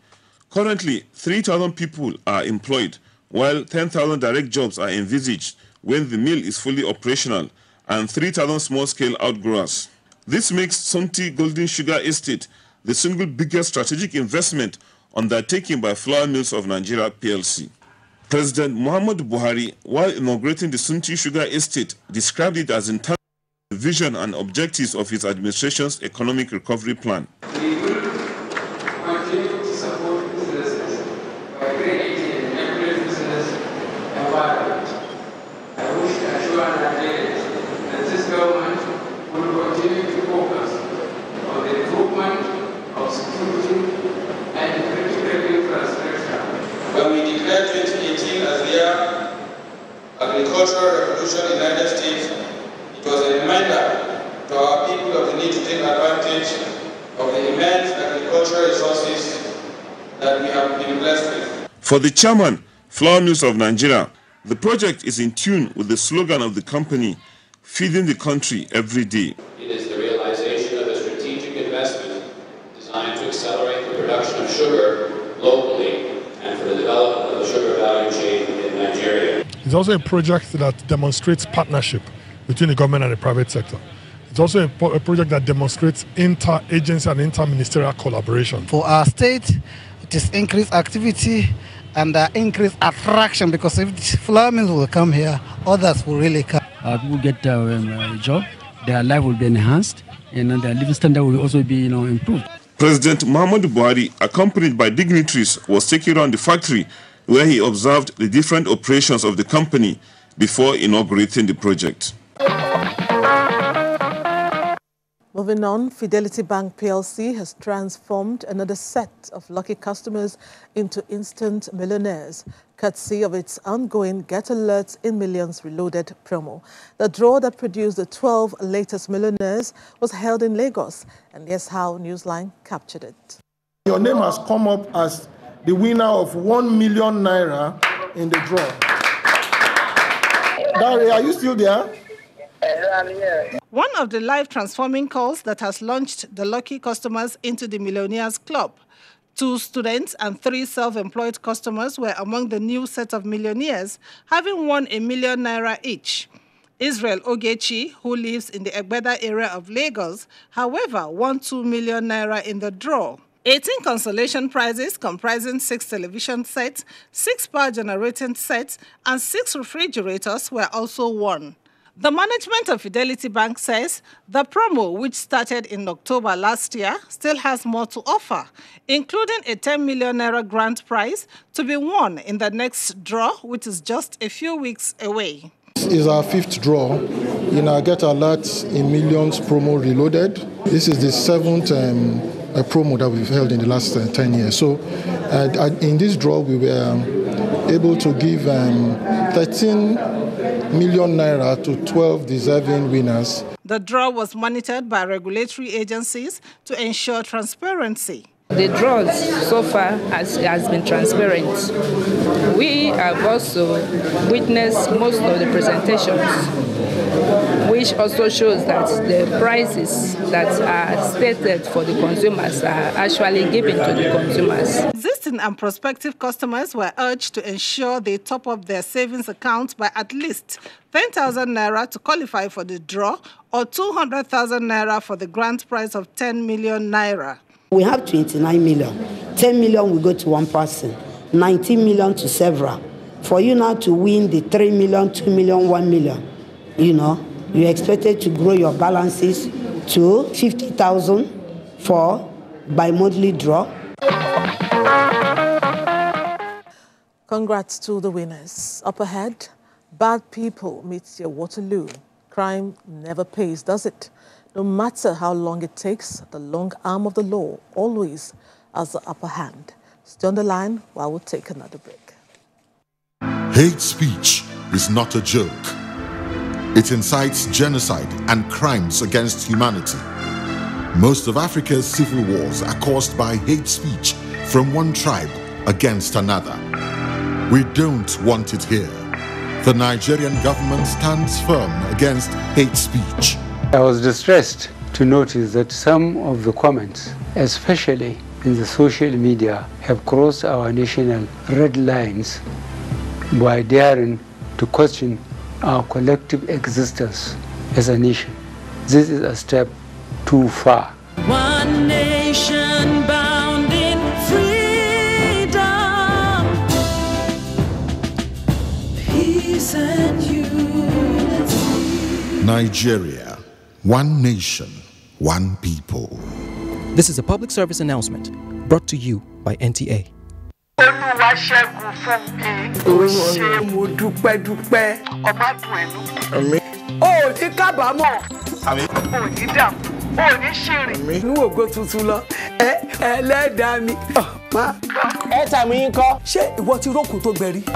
Currently, 3,000 people are employed, while 10,000 direct jobs are envisaged when the mill is fully operational, and 3,000 small-scale outgrowers. This makes Santi Golden Sugar Estate the single biggest strategic investment undertaken by Flour Mills of Nigeria PLC. President Muhammadu Buhari, while inaugurating the Santi Sugar Estate, described it as in terms of the vision and objectives of his administration's economic recovery plan. We will continue to support businesses by creating an embracing business environment. I wish to assure Nigerians that this government will continue to focus on the improvement of security and critical infrastructure. When we declared 2018 as the year agricultural revolution in the United States, it was a reminder to our people of the need to take advantage of the immense agricultural resources that we have been blessed with. For the chairman, Flour Mills of Nigeria, the project is in tune with the slogan of the company, feeding the country every day. It is the realization of a strategic investment designed to accelerate the production of sugar locally and for the development of the sugar value chain in Nigeria. It's also a project that demonstrates partnership between the government and the private sector. It's also a project that demonstrates inter-agency and inter-ministerial collaboration. For our state, it is increased activity and increased attraction, because if Flour Mills will come here, others will really come. People get a job, their life will be enhanced, and their living standard will also be improved. President Muhammadu Buhari, accompanied by dignitaries, was taken around the factory where he observed the different operations of the company before inaugurating the project. Moving on, Fidelity Bank PLC has transformed another set of lucky customers into instant millionaires, courtesy of its ongoing Get Alerts in Millions Reloaded promo. The draw that produced the 12 latest millionaires was held in Lagos, and here's how Newsline captured it. Your name has come up as the winner of 1 million naira in the draw. Dari, are you still there? One of the life-transforming calls that has launched the lucky customers into the Millionaires Club. 2 students and 3 self-employed customers were among the new set of millionaires, having won 1 million naira each. Israel Ogechi, who lives in the Egbeda area of Lagos, however, won 2 million naira in the draw. 18 consolation prizes comprising 6 television sets, 6 power generating sets, and 6 refrigerators were also won. The management of Fidelity Bank says the promo, which started in October last year, still has more to offer, including a 10 million naira grand prize to be won in the next draw, which is just a few weeks away. This is our 5th draw in our Get Alerts in Millions promo reloaded. This is the 7th promo that we've held in the last 10 years. So in this draw, we were able to give 13 million naira to 12 deserving winners. The draw was monitored by regulatory agencies to ensure transparency. The draws so far has been transparent. We have also witnessed most of the presentations, which also shows that the prices that are stated for the consumers are actually given to the consumers. Existing and prospective customers were urged to ensure they top up their savings accounts by at least 10,000 naira to qualify for the draw, or 200,000 naira for the grand prize of 10 million naira. We have 29 million. 10 million will go to one person, 19 million to several. For you now to win the 3 million, 2 million, 1 million, you expected to grow your balances to 50,000 for bi-monthly draw. Congrats to the winners. Up ahead, bad people meets your Waterloo. Crime never pays, does it? No matter how long it takes, the long arm of the law always has the upper hand. Stay on the line while we take another break. Hate speech is not a joke. It incites genocide and crimes against humanity. Most of Africa's civil wars are caused by hate speech from one tribe against another. We don't want it here. The Nigerian government stands firm against hate speech. I was distressed to notice that some of the comments, especially in the social media, have crossed our national red lines by daring to question our collective existence as a nation. This is a step too far. One nation bound in freedom, peace and unity. Nigeria, one nation, one people. This is a public service announcement brought to you by NTA.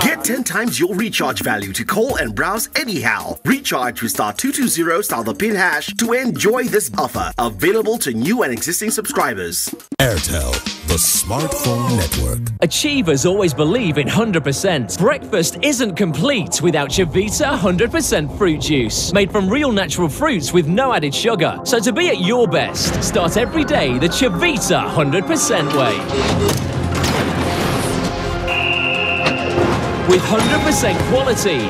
Get 10 times your recharge value to call and browse anyhow. Recharge with *220 star the pin hash to enjoy this offer. Available to new and existing subscribers. Airtel, the smartphone network. Achievers always believe in 100%. Breakfast isn't complete without Chivita 100% fruit juice. Made from real natural fruits with no added sugar. So to be at your best, start every day the Chivita 100% way. With 100% quality,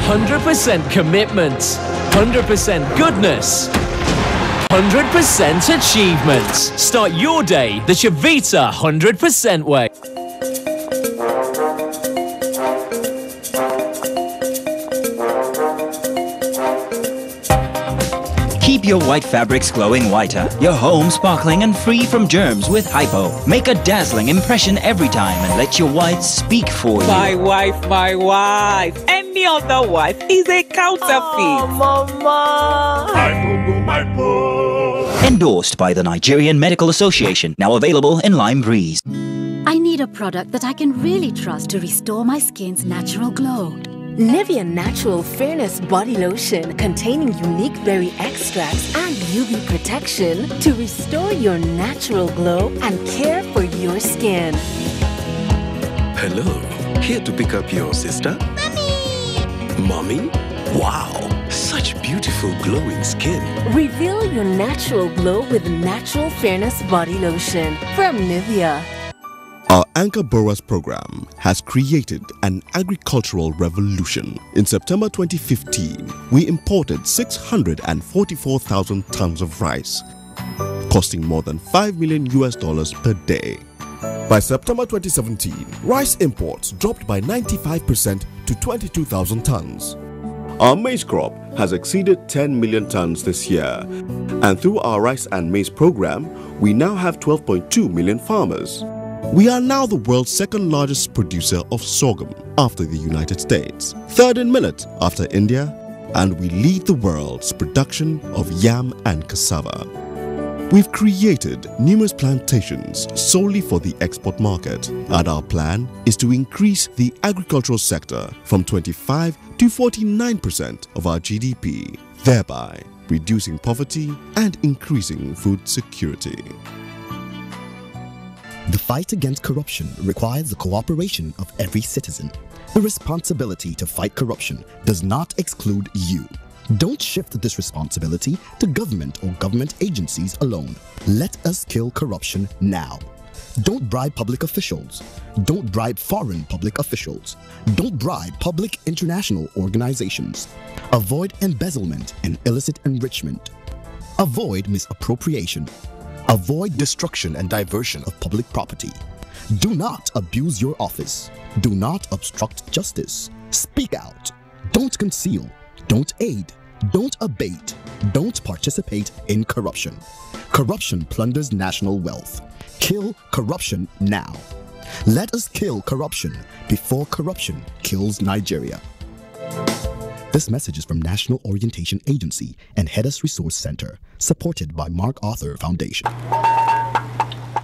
100% commitment, 100% goodness, 100% achievements. Start your day the Chivita 100% way. Keep your white fabrics glowing whiter, your home sparkling and free from germs with Hypo. Make a dazzling impression every time and let your whites speak for you. My wife. Any other wife is a counterfeit. Oh, Mama. Hypo. Endorsed by the Nigerian Medical Association. Now available in Lime Breeze. I need a product that I can really trust to restore my skin's natural glow. Nivea Natural Fairness Body Lotion containing unique berry extracts and UV protection to restore your natural glow and care for your skin. Hello, here to pick up your sister? Mommy? Wow, such beautiful glowing skin. Reveal your natural glow with Natural Fairness Body Lotion from Nivea. Our Anchor Borrowers program has created an agricultural revolution. In September 2015, we imported 644,000 tons of rice, costing more than $5 million per day. By September 2017, rice imports dropped by 95% to 22,000 tons. Our maize crop has exceeded 10 million tons this year, and through our rice and maize program, we now have 12.2 million farmers. We are now the world's second largest producer of sorghum after the United States, third in millet after India, and we lead the world's production of yam and cassava. We've created numerous plantations solely for the export market, and our plan is to increase the agricultural sector from 25 to 49% of our GDP, thereby reducing poverty and increasing food security. The fight against corruption requires the cooperation of every citizen. The responsibility to fight corruption does not exclude you. Don't shift this responsibility to government or government agencies alone. Let us kill corruption now. Don't bribe public officials. Don't bribe foreign public officials. Don't bribe public international organizations. Avoid embezzlement and illicit enrichment. Avoid misappropriation. Avoid destruction and diversion of public property. Do not abuse your office. Do not obstruct justice. Speak out. Don't conceal. Don't aid. Don't abate. Don't participate in corruption. Corruption plunders national wealth. Kill corruption now. Let us kill corruption before corruption kills Nigeria. This message is from National Orientation Agency and Headers Resource Center, supported by MacArthur Foundation.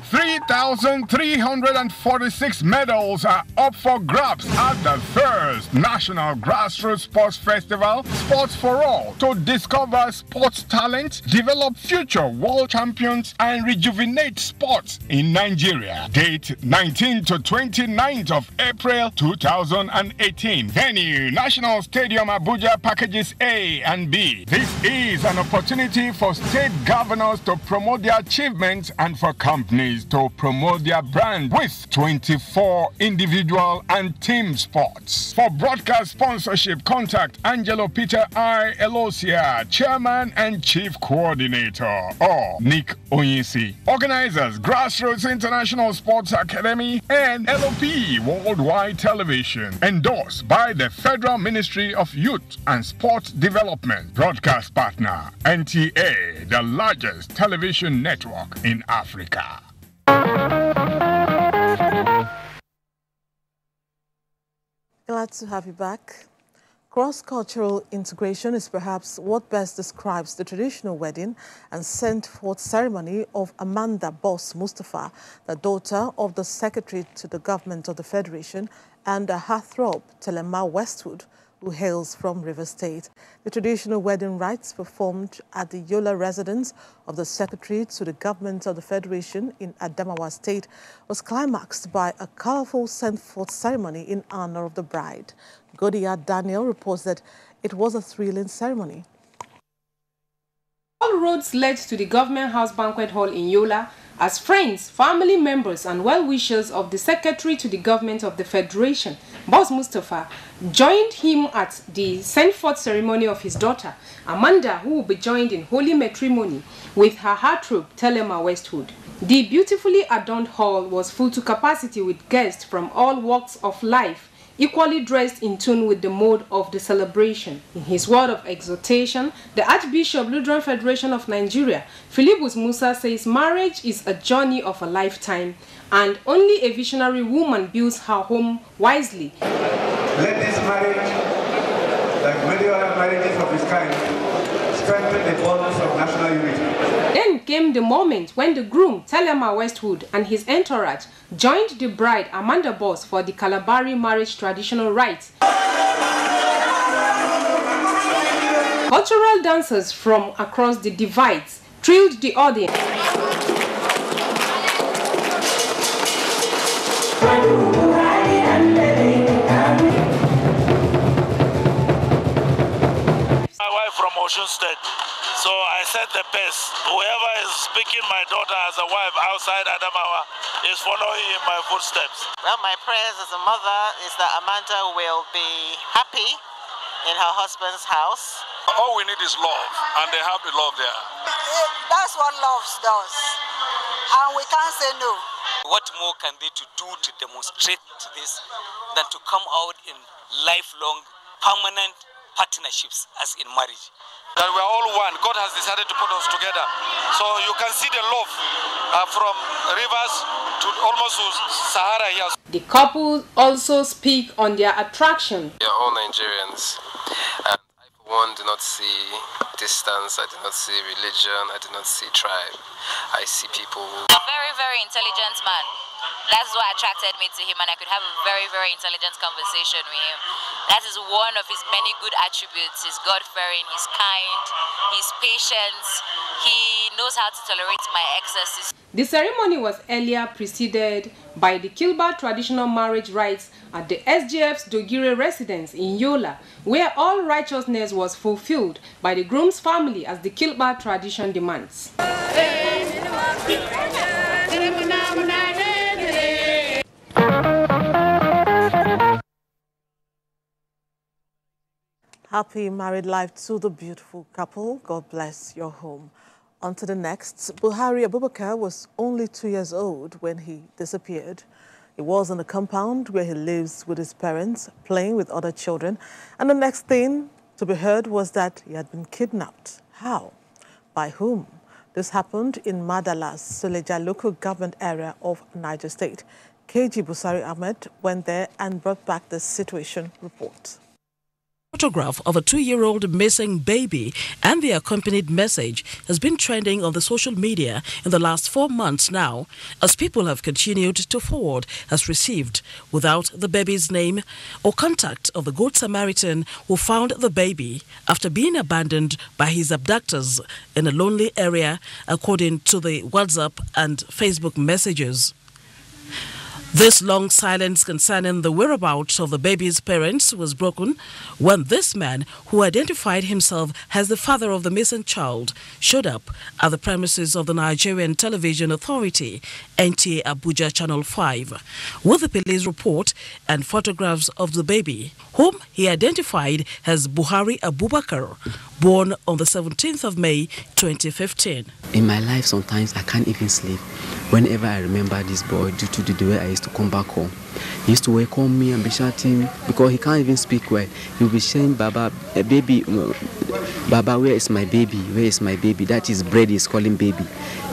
3,346 medals are up for grabs at the first National Grassroots Sports Festival, Sports for All, to discover sports talent, develop future world champions, and rejuvenate sports in Nigeria. Date 19th to 29th of April 2018. Venue, National Stadium Abuja, packages A and B. This is an opportunity for state governors to promote their achievements and for companies to promote their brand with 24 individual and team sports. For broadcast sponsorship, contact Angelo Peter I. Elosia, Chairman and Chief Coordinator, or Nick Onyisi. Organizers, Grassroots International Sports Academy and LOP Worldwide Television. Endorsed by the Federal Ministry of Youth and Sports Development. Broadcast partner, NTA, the largest television network in Africa. Glad to have you back. Cross-cultural integration is perhaps what best describes the traditional wedding and sent-forth ceremony of Amanda Boss Mustafa, the daughter of the Secretary to the Government of the Federation, and a heartthrob, Telema Westwood, who hails from Rivers State. The traditional wedding rites performed at the Yola residence of the Secretary to the Government of the Federation in Adamawa State was climaxed by a colorful send-forth ceremony in honor of the bride. Godia Daniel reports that it was a thrilling ceremony. All roads led to the Government House Banquet Hall in Yola as friends, family members and well-wishers of the Secretary to the Government of the Federation, Boss Mustafa, joined him at the send-forth ceremony of his daughter, Amanda, who will be joined in holy matrimony with her heartthrob, Telema Westwood. The beautifully adorned hall was full to capacity with guests from all walks of life, equally dressed in tune with the mode of the celebration. In his word of exhortation, the Archbishop Lutheran Federation of Nigeria, Philibus Musa, says marriage is a journey of a lifetime and only a visionary woman builds her home wisely. Let this marriage, like many other marriages of its kind, strengthen the bonds of national unity. Then came the moment when the groom, Telema Westwood, and his entourage joined the bride, Amanda Boss, for the Kalabari marriage traditional rites. Cultural dancers from across the divides thrilled the audience. My wife from Osun State. So I said the best. Whoever is speaking my daughter as a wife outside Adamawa is following in my footsteps. Well, my prayers as a mother is that Amanda will be happy in her husband's house. All we need is love, and they have the love there. That's what love does, and we can't say no. What more can they to do to demonstrate this than to come out in lifelong, permanent partnerships as in marriage? That we are all one. God has decided to put us together. So you can see the love from rivers to almost to Sahara here. The couple also speak on their attraction. We are all Nigerians. And I, for one, do not see distance. I do not see religion. I do not see tribe. I see people. A very, very intelligent man. That's what attracted me to him, and I could have a very, very intelligent conversation with him. That is one of his many good attributes. He's God-fearing, he's kind, he's patient, he knows how to tolerate my excesses. The ceremony was earlier preceded by the Kilba traditional marriage rites at the SGF's Dogire residence in Yola, where all righteousness was fulfilled by the groom's family as the Kilba tradition demands. Happy married life to the beautiful couple. God bless your home. On to the next. Buhari Abubakar was only 2 years old when he disappeared. He was in a compound where he lives with his parents, playing with other children. And the next thing to be heard was that he had been kidnapped. How? By whom? This happened in Madala's Suleja local government area of Niger State. KG Busari Ahmed went there and brought back the situation report. Photograph of a 2-year-old missing baby and the accompanied message has been trending on the social media in the last 4 months now, as people have continued to forward as received without the baby's name or contact of the Good Samaritan who found the baby after being abandoned by his abductors in a lonely area, according to the WhatsApp and Facebook messages. This long silence concerning the whereabouts of the baby's parents was broken when this man, who identified himself as the father of the missing child, showed up at the premises of the Nigerian Television Authority, NTA Abuja Channel 5, with the police report and photographs of the baby, whom he identified as Buhari Abubakar, born on the 17th of May 2015. In my life, sometimes I can't even sleep whenever I remember this boy due to the way I used to come back home. He used to welcome me and be shouting, because he can't even speak well. He will be saying, Baba, baby, Baba, where is my baby? Where is my baby? That is bread he's calling baby.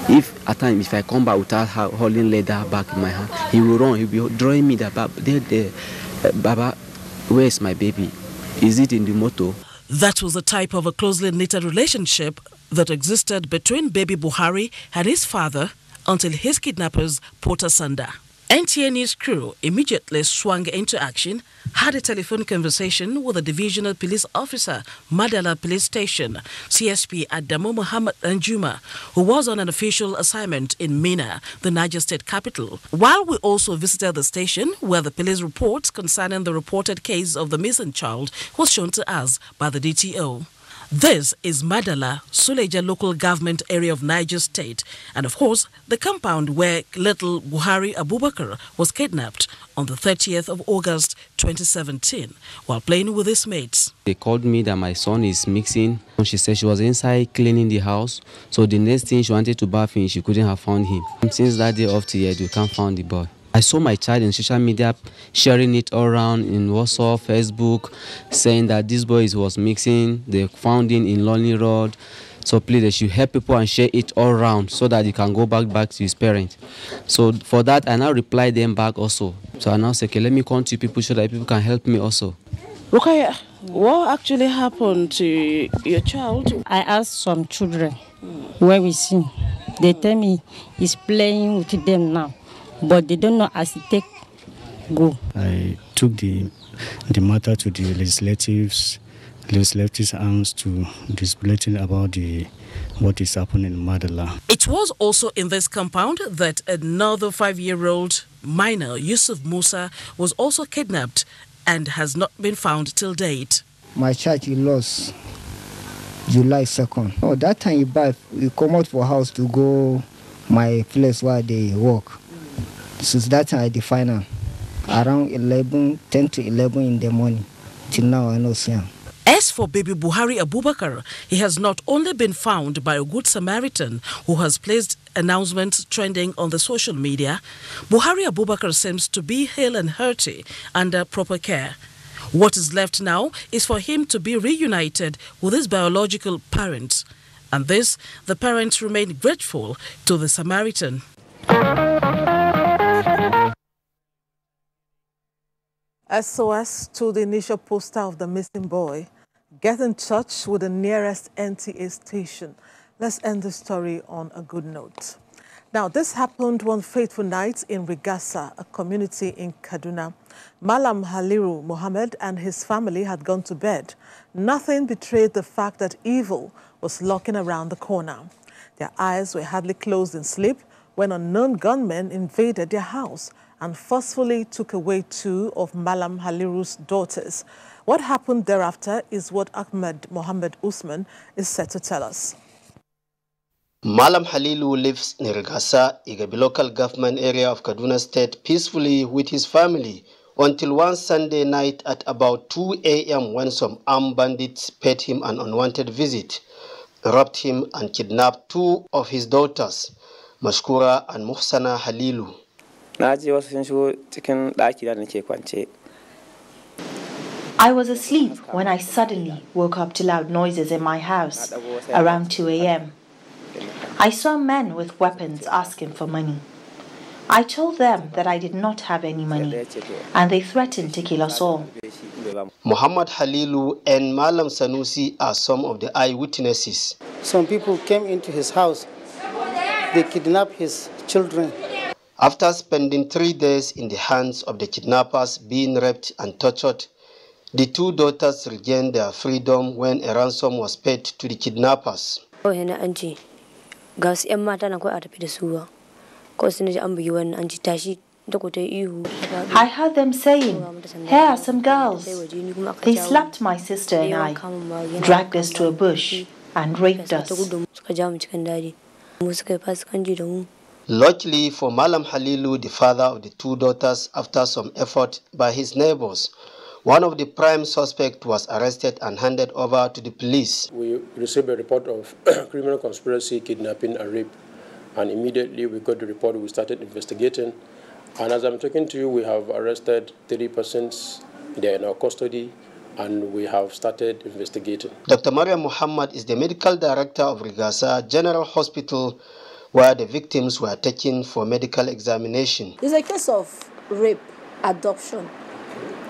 If at times, if I come back without holding leather back in my hand, he will run. He will be drawing me that, Baba, where is my baby? Is it in the motor? That was the type of a closely knitted relationship that existed between baby Buhari and his father until his kidnappers put asunder. NTA News crew immediately swung into action, had a telephone conversation with the divisional police officer, Madala Police Station, CSP Adamu Muhammad Anjuma, who was on an official assignment in Mina, the Niger State capital, while we also visited the station where the police report concerning the reported case of the missing child was shown to us by the DTO. This is Madala, Suleja local government area of Niger State, and of course, the compound where little Buhari Abubakar was kidnapped on the 30th of August 2017 while playing with his mates. They called me that my son is mixing. She said she was inside cleaning the house, so the next thing she wanted to bath him, she couldn't have found him. Since that day up to yet, we can't find the boy. I saw my child in social media sharing it all around in WhatsApp, Facebook, saying that this boy was mixing. They found him in Lonely Road. So please, they should help people and share it all around so that he can go back to his parents. So for that, I now reply them back also. So I now say, okay, let me come to people so that people can help me also. Okay, what actually happened to your child? I asked some children where we see. They tell me he's playing with them now, but they don't know as it take go. I took the matter to the legislatives arms to display about what is happening in Madala. It was also in this compound that another 5-year-old minor, Yusuf Musa, was also kidnapped and has not been found till date. My child he lost July 2nd. Oh, that time he come out for house to go my place where they work. Since that time I define him. Around 10 to 11 in the morning. Till now I know see him. As for baby Buhari Abubakar, he has not only been found by a Good Samaritan who has placed announcements trending on the social media, Buhari Abubakar seems to be hale and hearty under proper care. What is left now is for him to be reunited with his biological parents. And this, the parents remain grateful to the Samaritan. SOS to the initial poster of the missing boy. Get in touch with the nearest NTA station. Let's end the story on a good note. Now, this happened one fateful night in Rigasa, a community in Kaduna. Malam Haliru Mohammed and his family had gone to bed. Nothing betrayed the fact that evil was lurking around the corner. Their eyes were hardly closed in sleep when unknown gunmen invaded their house and forcefully took away 2 of Malam Haliru's daughters. What happened thereafter is what Ahmed Mohammed Usman is set to tell us. Malam Halilu lives in Rigasa, Igabi local government area of Kaduna State, peacefully with his family until one Sunday night at about 2 a.m. when some armed bandits paid him an unwanted visit, robbed him and kidnapped 2 of his daughters, Mashkura and Muhsana Halilu. I was asleep when I suddenly woke up to loud noises in my house around 2 a.m. I saw men with weapons asking for money. I told them that I did not have any money, and they threatened to kill us all. Muhammad Halilu and Malam Sanusi are some of the eyewitnesses. Some people came into his house. They kidnapped his children. After spending 3 days in the hands of the kidnappers, being raped and tortured, the two daughters regained their freedom when a ransom was paid to the kidnappers. I heard them saying, "Here are some girls." They slapped my sister and I, dragged us to a bush, and raped us. Luckily for Malam Halilu, the father of the two daughters, after some effort by his neighbors, one of the prime suspects was arrested and handed over to the police. We received a report of criminal conspiracy, kidnapping and rape, and immediately we got the report. We started investigating, and as I'm talking to you, we have arrested 3 persons. They are in our custody, and we have started investigating. Dr. Maria Muhammad is the medical director of Rigasa General Hospital, where the victims were taken for medical examination. It's a case of rape, adoption,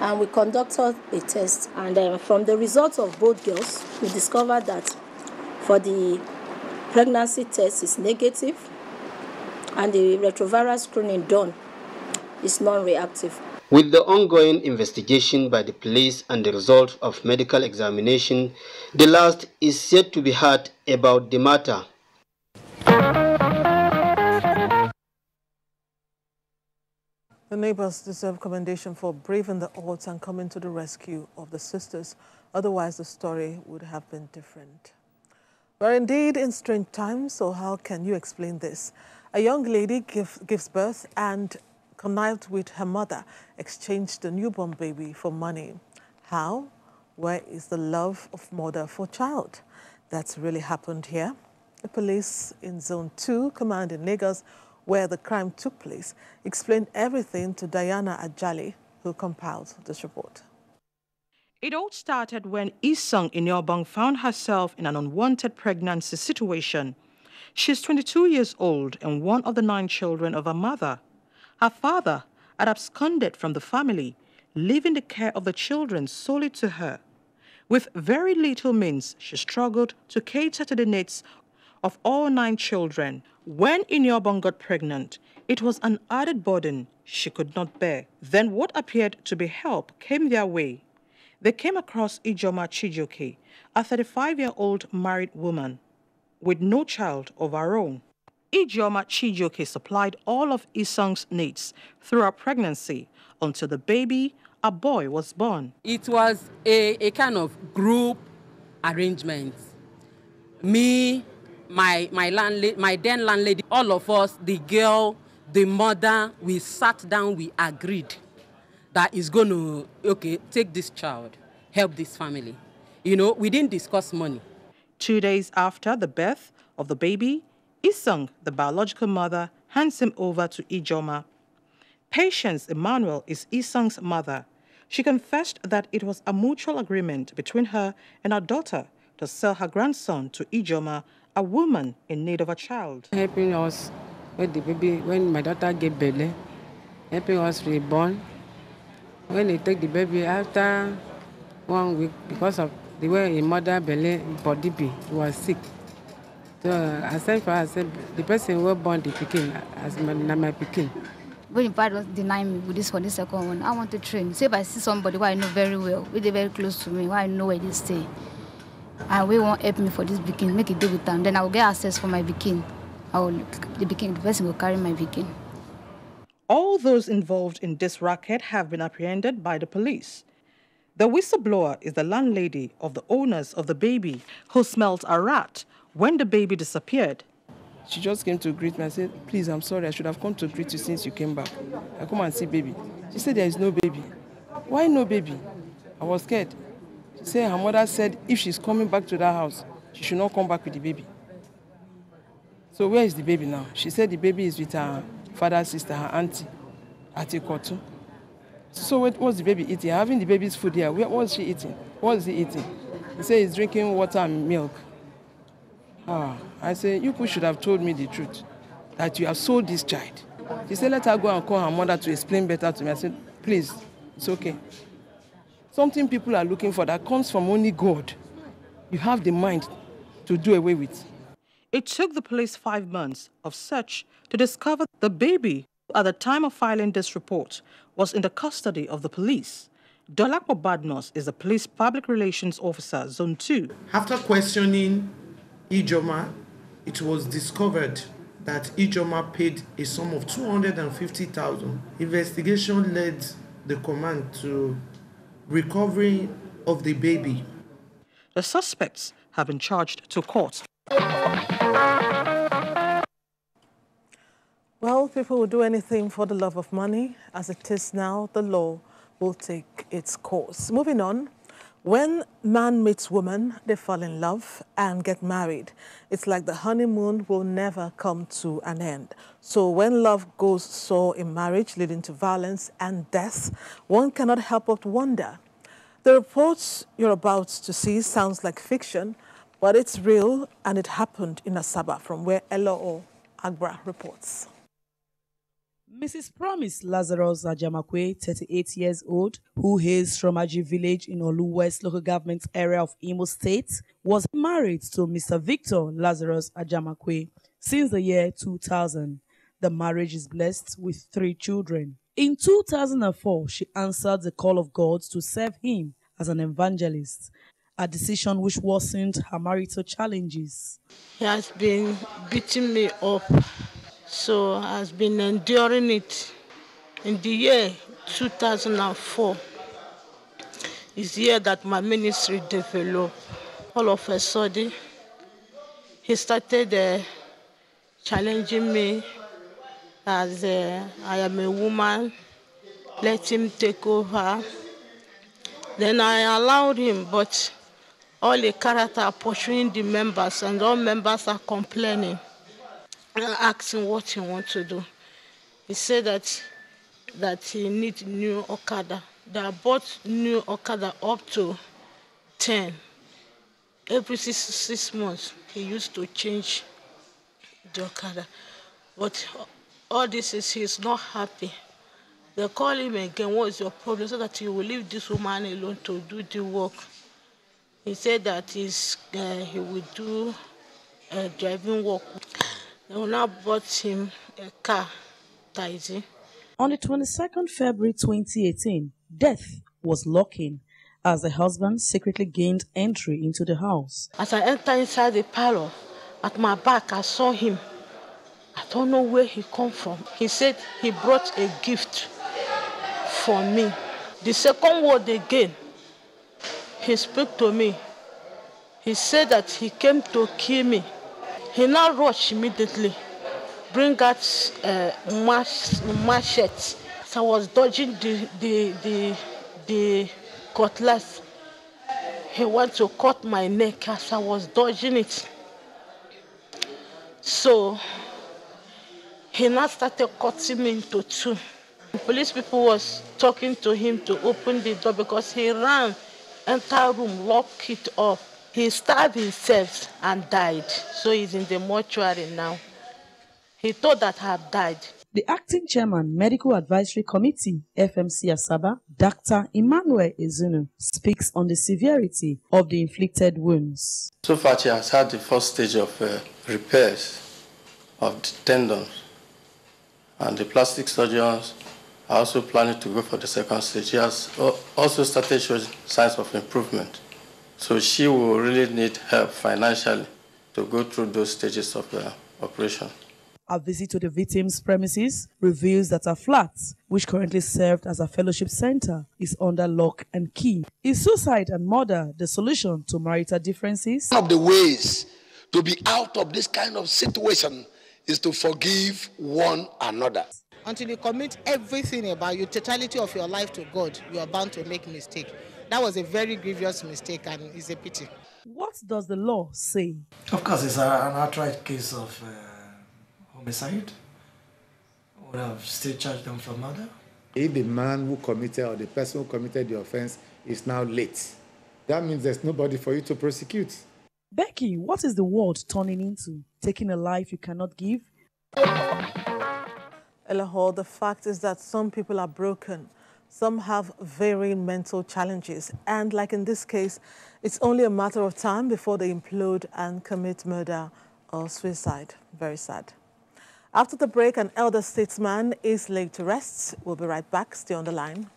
and we conducted a test, and from the results of both girls, we discovered that for the pregnancy test is negative, and the retroviral screening done is non-reactive. With the ongoing investigation by the police and the result of medical examination, the last is yet to be heard about the matter. The neighbors deserve commendation for braving the odds and coming to the rescue of the sisters. Otherwise, the story would have been different. We're indeed in strange times, so how can you explain this? A young lady gives birth and connived with her mother, exchanged the newborn baby for money. How? Where is the love of mother for child? That's really happened here. The police in Zone 2, command in Lagos, where the crime took place, explained everything to Diana Ajali, who compiled this report. It all started when Isung Inyobong found herself in an unwanted pregnancy situation. She's 22 years old and one of the 9 children of her mother. Her father had absconded from the family, leaving the care of the children solely to her. With very little means, she struggled to cater to the needs of all 9 children. When Inyobong got pregnant, it was an added burden she could not bear. Then what appeared to be help came their way. They came across Ijoma Chijoke, a 35-year-old married woman with no child of her own. Ijoma Chijoke supplied all of Isung's needs through her pregnancy until the baby, a boy, was born. It was a kind of group arrangement. Me, my landlady, my then landlady, all of us, the girl, the mother, we sat down, we agreed that is going to, okay, take this child, help this family. You know, we didn't discuss money. 2 days after the birth of the baby, Isung, the biological mother, hands him over to Ijoma. Patience Emmanuel is Isung's mother. She confessed that it was a mutual agreement between her and her daughter to sell her grandson to Ijoma, a woman in need of a child. Helping us with the baby, when my daughter gave birth, helping us reborn. When they take the baby after 1 week, because of the way in mother belly body was sick. So I said for her, I said, the person who born the pikin as my pikin. When your father deny me with this one, this second one, I want to train. So if I see somebody who I know very well, they're very close to me, who I know where they stay, and we won't help me for this bikini, make a deal with them, then I will get access for my bikini. The person will carry my bikini. All those involved in this racket have been apprehended by the police. The whistleblower is the landlady of the owners of the baby who smelled a rat when the baby disappeared. She just came to greet me. I said, please, I'm sorry, I should have come to greet you since you came back. I come and see baby. She said, there is no baby. Why no baby? I was scared. She said her mother said if she's coming back to that house, she should not come back with the baby. So where is the baby now? She said the baby is with her father's sister, her auntie, at Ikotu. So what's the baby eating? Having the baby's food here. What's she eating? What is he eating? He said he's drinking water and milk. I said, you people should have told me the truth, that you have sold this child. She said, let her go and call her mother to explain better to me. I said, please, it's okay. Something people are looking for that comes from only God. You have the mind to do away with. It took the police 5 months of search to discover the baby, at the time of filing this report, was in the custody of the police. Dolapo Badnos is the police public relations officer, Zone 2. After questioning Ijoma, it was discovered that Ijoma paid a sum of 250,000. Investigation led the command to recovery of the baby. The suspects have been charged to court. Well, people will do anything for the love of money. As it is now, the law will take its course. Moving on, when man meets woman, they fall in love and get married. It's like the honeymoon will never come to an end. So when love goes sour in marriage, leading to violence and death, one cannot help but wonder. The reports you're about to see sounds like fiction, but it's real and it happened in Asaba, from where Elo Agbra reports. Mrs. Promise Lazarus Ajamakwe, 38 years old, who hails from Aji village in Olu West local government area of Imo State, was married to Mr. Victor Lazarus Ajamakwe since the year 2000. The marriage is blessed with 3 children. In 2004, she answered the call of God to serve him as an evangelist, a decision which worsened her marital challenges. He has been beating me up, so has been enduring it. In the year 2004 is the year that my ministry developed. All of a sudden, he started challenging me as I am a woman, let him take over. Then I allowed him, but all the character are pursuing the members, and all members are complaining and asking what he wants to do. He said that he needs new Okada. They are bought new Okada up to 10. Every six months, he used to change the Okada. But all this is, he's not happy. They call him again, what is your problem? So that he will leave this woman alone to do the work. He said that he will do driving work. They will now bought him a car, taxi. On the 22nd February 2018, death was lurking as the husband secretly gained entry into the house. As I entered inside the parlor, at my back, I saw him. I don't know where he come from. He said he brought a gift for me. The second word again, he spoke to me. He said that he came to kill me. He now rushed immediately, bring out machete. So I was dodging the cutlass. He wanted to cut my neck as I was dodging it. So he now started cutting me into 2. The police people was talking to him to open the door because he ran, entered room, locked it up. He stabbed himself and died. So he's in the mortuary now. He thought that I had died. The acting chairman, Medical Advisory Committee, FMC Asaba, Dr. Emmanuel Ezunu, speaks on the severity of the inflicted wounds. So far, she has had the first stage of repairs of the tendons, and the plastic surgeons are also planning to go for the second stage. She has also started showing signs of improvement. So she will really need help financially to go through those stages of the operation. A visit to the victim's premises reveals that her flat, which currently served as a fellowship center, is under lock and key. Is suicide and murder the solution to marital differences? One of the ways to be out of this kind of situation is to forgive one another. Until you commit everything about your totality of your life to God, you are bound to make a mistake. That was a very grievous mistake, and it's a pity. What does the law say? Of course, it's an outright case of homicide. We have still charged them for murder. If the man who committed or the person who committed the offense is now late, that means there's nobody for you to prosecute. Becky, what is the world turning into? Taking a life you cannot give? Elahor, the fact is that some people are broken. Some have varying mental challenges. And like in this case, it's only a matter of time before they implode and commit murder or suicide. Very sad. After the break, an elder statesman is laid to rest. We'll be right back. Stay on the line.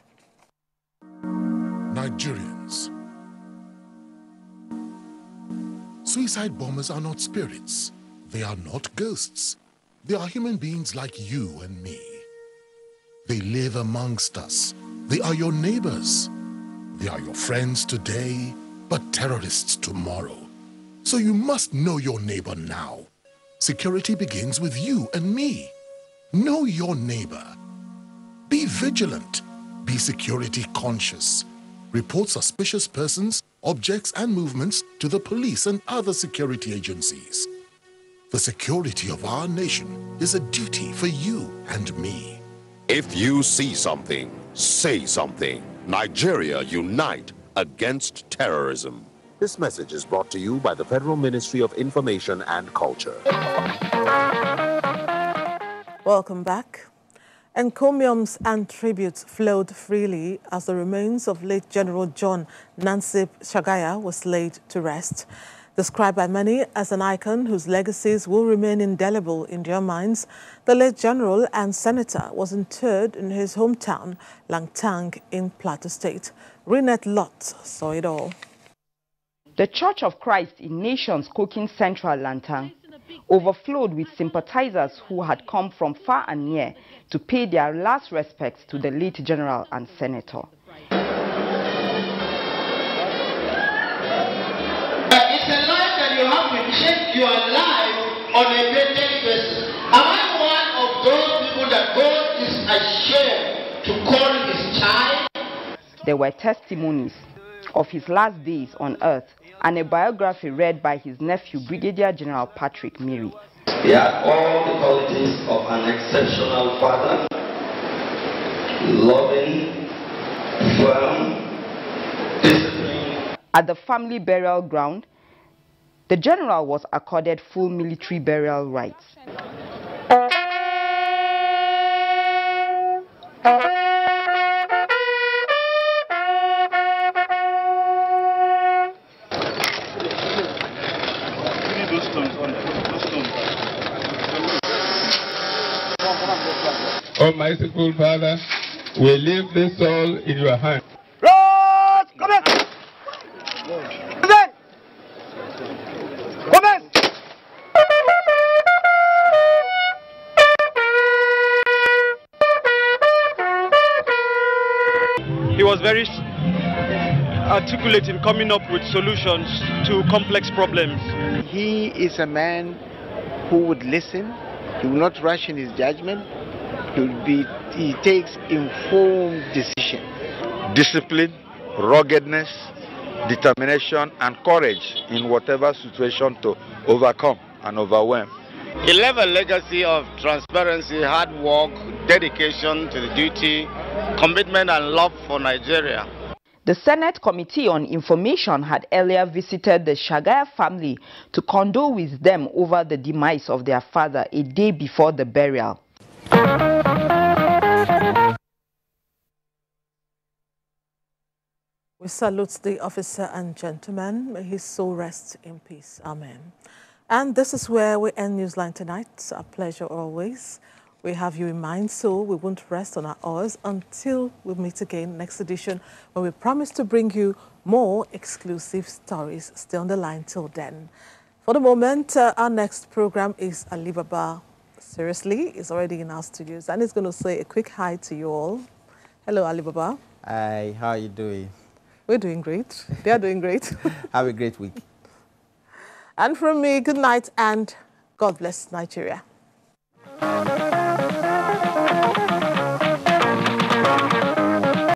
Nigerians. Suicide bombers are not spirits. They are not ghosts. They are human beings like you and me. They live amongst us. They are your neighbors. They are your friends today, but terrorists tomorrow. So you must know your neighbor now. Security begins with you and me. Know your neighbor. Be vigilant. Be security conscious. Report suspicious persons, objects, and movements to the police and other security agencies. The security of our nation is a duty for you and me. If you see something, say something. Nigeria, unite against terrorism. This message is brought to you by the Federal Ministry of Information and Culture. Welcome back. Encomiums and tributes flowed freely as the remains of late General John Nansip Shagaya was laid to rest. Described by many as an icon whose legacies will remain indelible in their minds, the late general and senator was interred in his hometown, Langtang, in Plateau State. Renette Lott saw it all. The Church of Christ in Nations Cooking Central Langtang overflowed with sympathizers who had come from far and near to pay their last respects to the late general and senator. It's a life that you have to check your life on a daily basis. Am I one of those people that God is ashamed to call his child? There were testimonies of his last days on earth and a biography read by his nephew, Brigadier General Patrick Miri. He had all the qualities of an exceptional father, loving, firm, disciplined. At the family burial ground, the general was accorded full military burial rights. Oh, merciful Father, we leave this soul in your hands. Rose, come in! Come in! Come in! He was very articulate in coming up with solutions to complex problems. He is a man who would listen. He will not rush in his judgment. He takes informed decision. Discipline, ruggedness, determination, and courage in whatever situation to overcome and overwhelm. He left a legacy of transparency, hard work, dedication to the duty, commitment, and love for Nigeria. The Senate Committee on Information had earlier visited the Shagaya family to condole with them over the demise of their father a day before the burial. We salute the officer and gentleman. May his soul rest in peace. Amen. And this is where we end Newsline tonight. It's our pleasure always. We have you in mind, so we won't rest on our oars until we meet again next edition, when we promise to bring you more exclusive stories. Stay on the line till then. For the moment, our next program is Alibaba. Seriously, it's already in our studios, and it's going to say a quick hi to you all. Hello, Alibaba. Hi, how are you doing? We're doing great. They are doing great. Have a great week. And from me, good night and God bless Nigeria.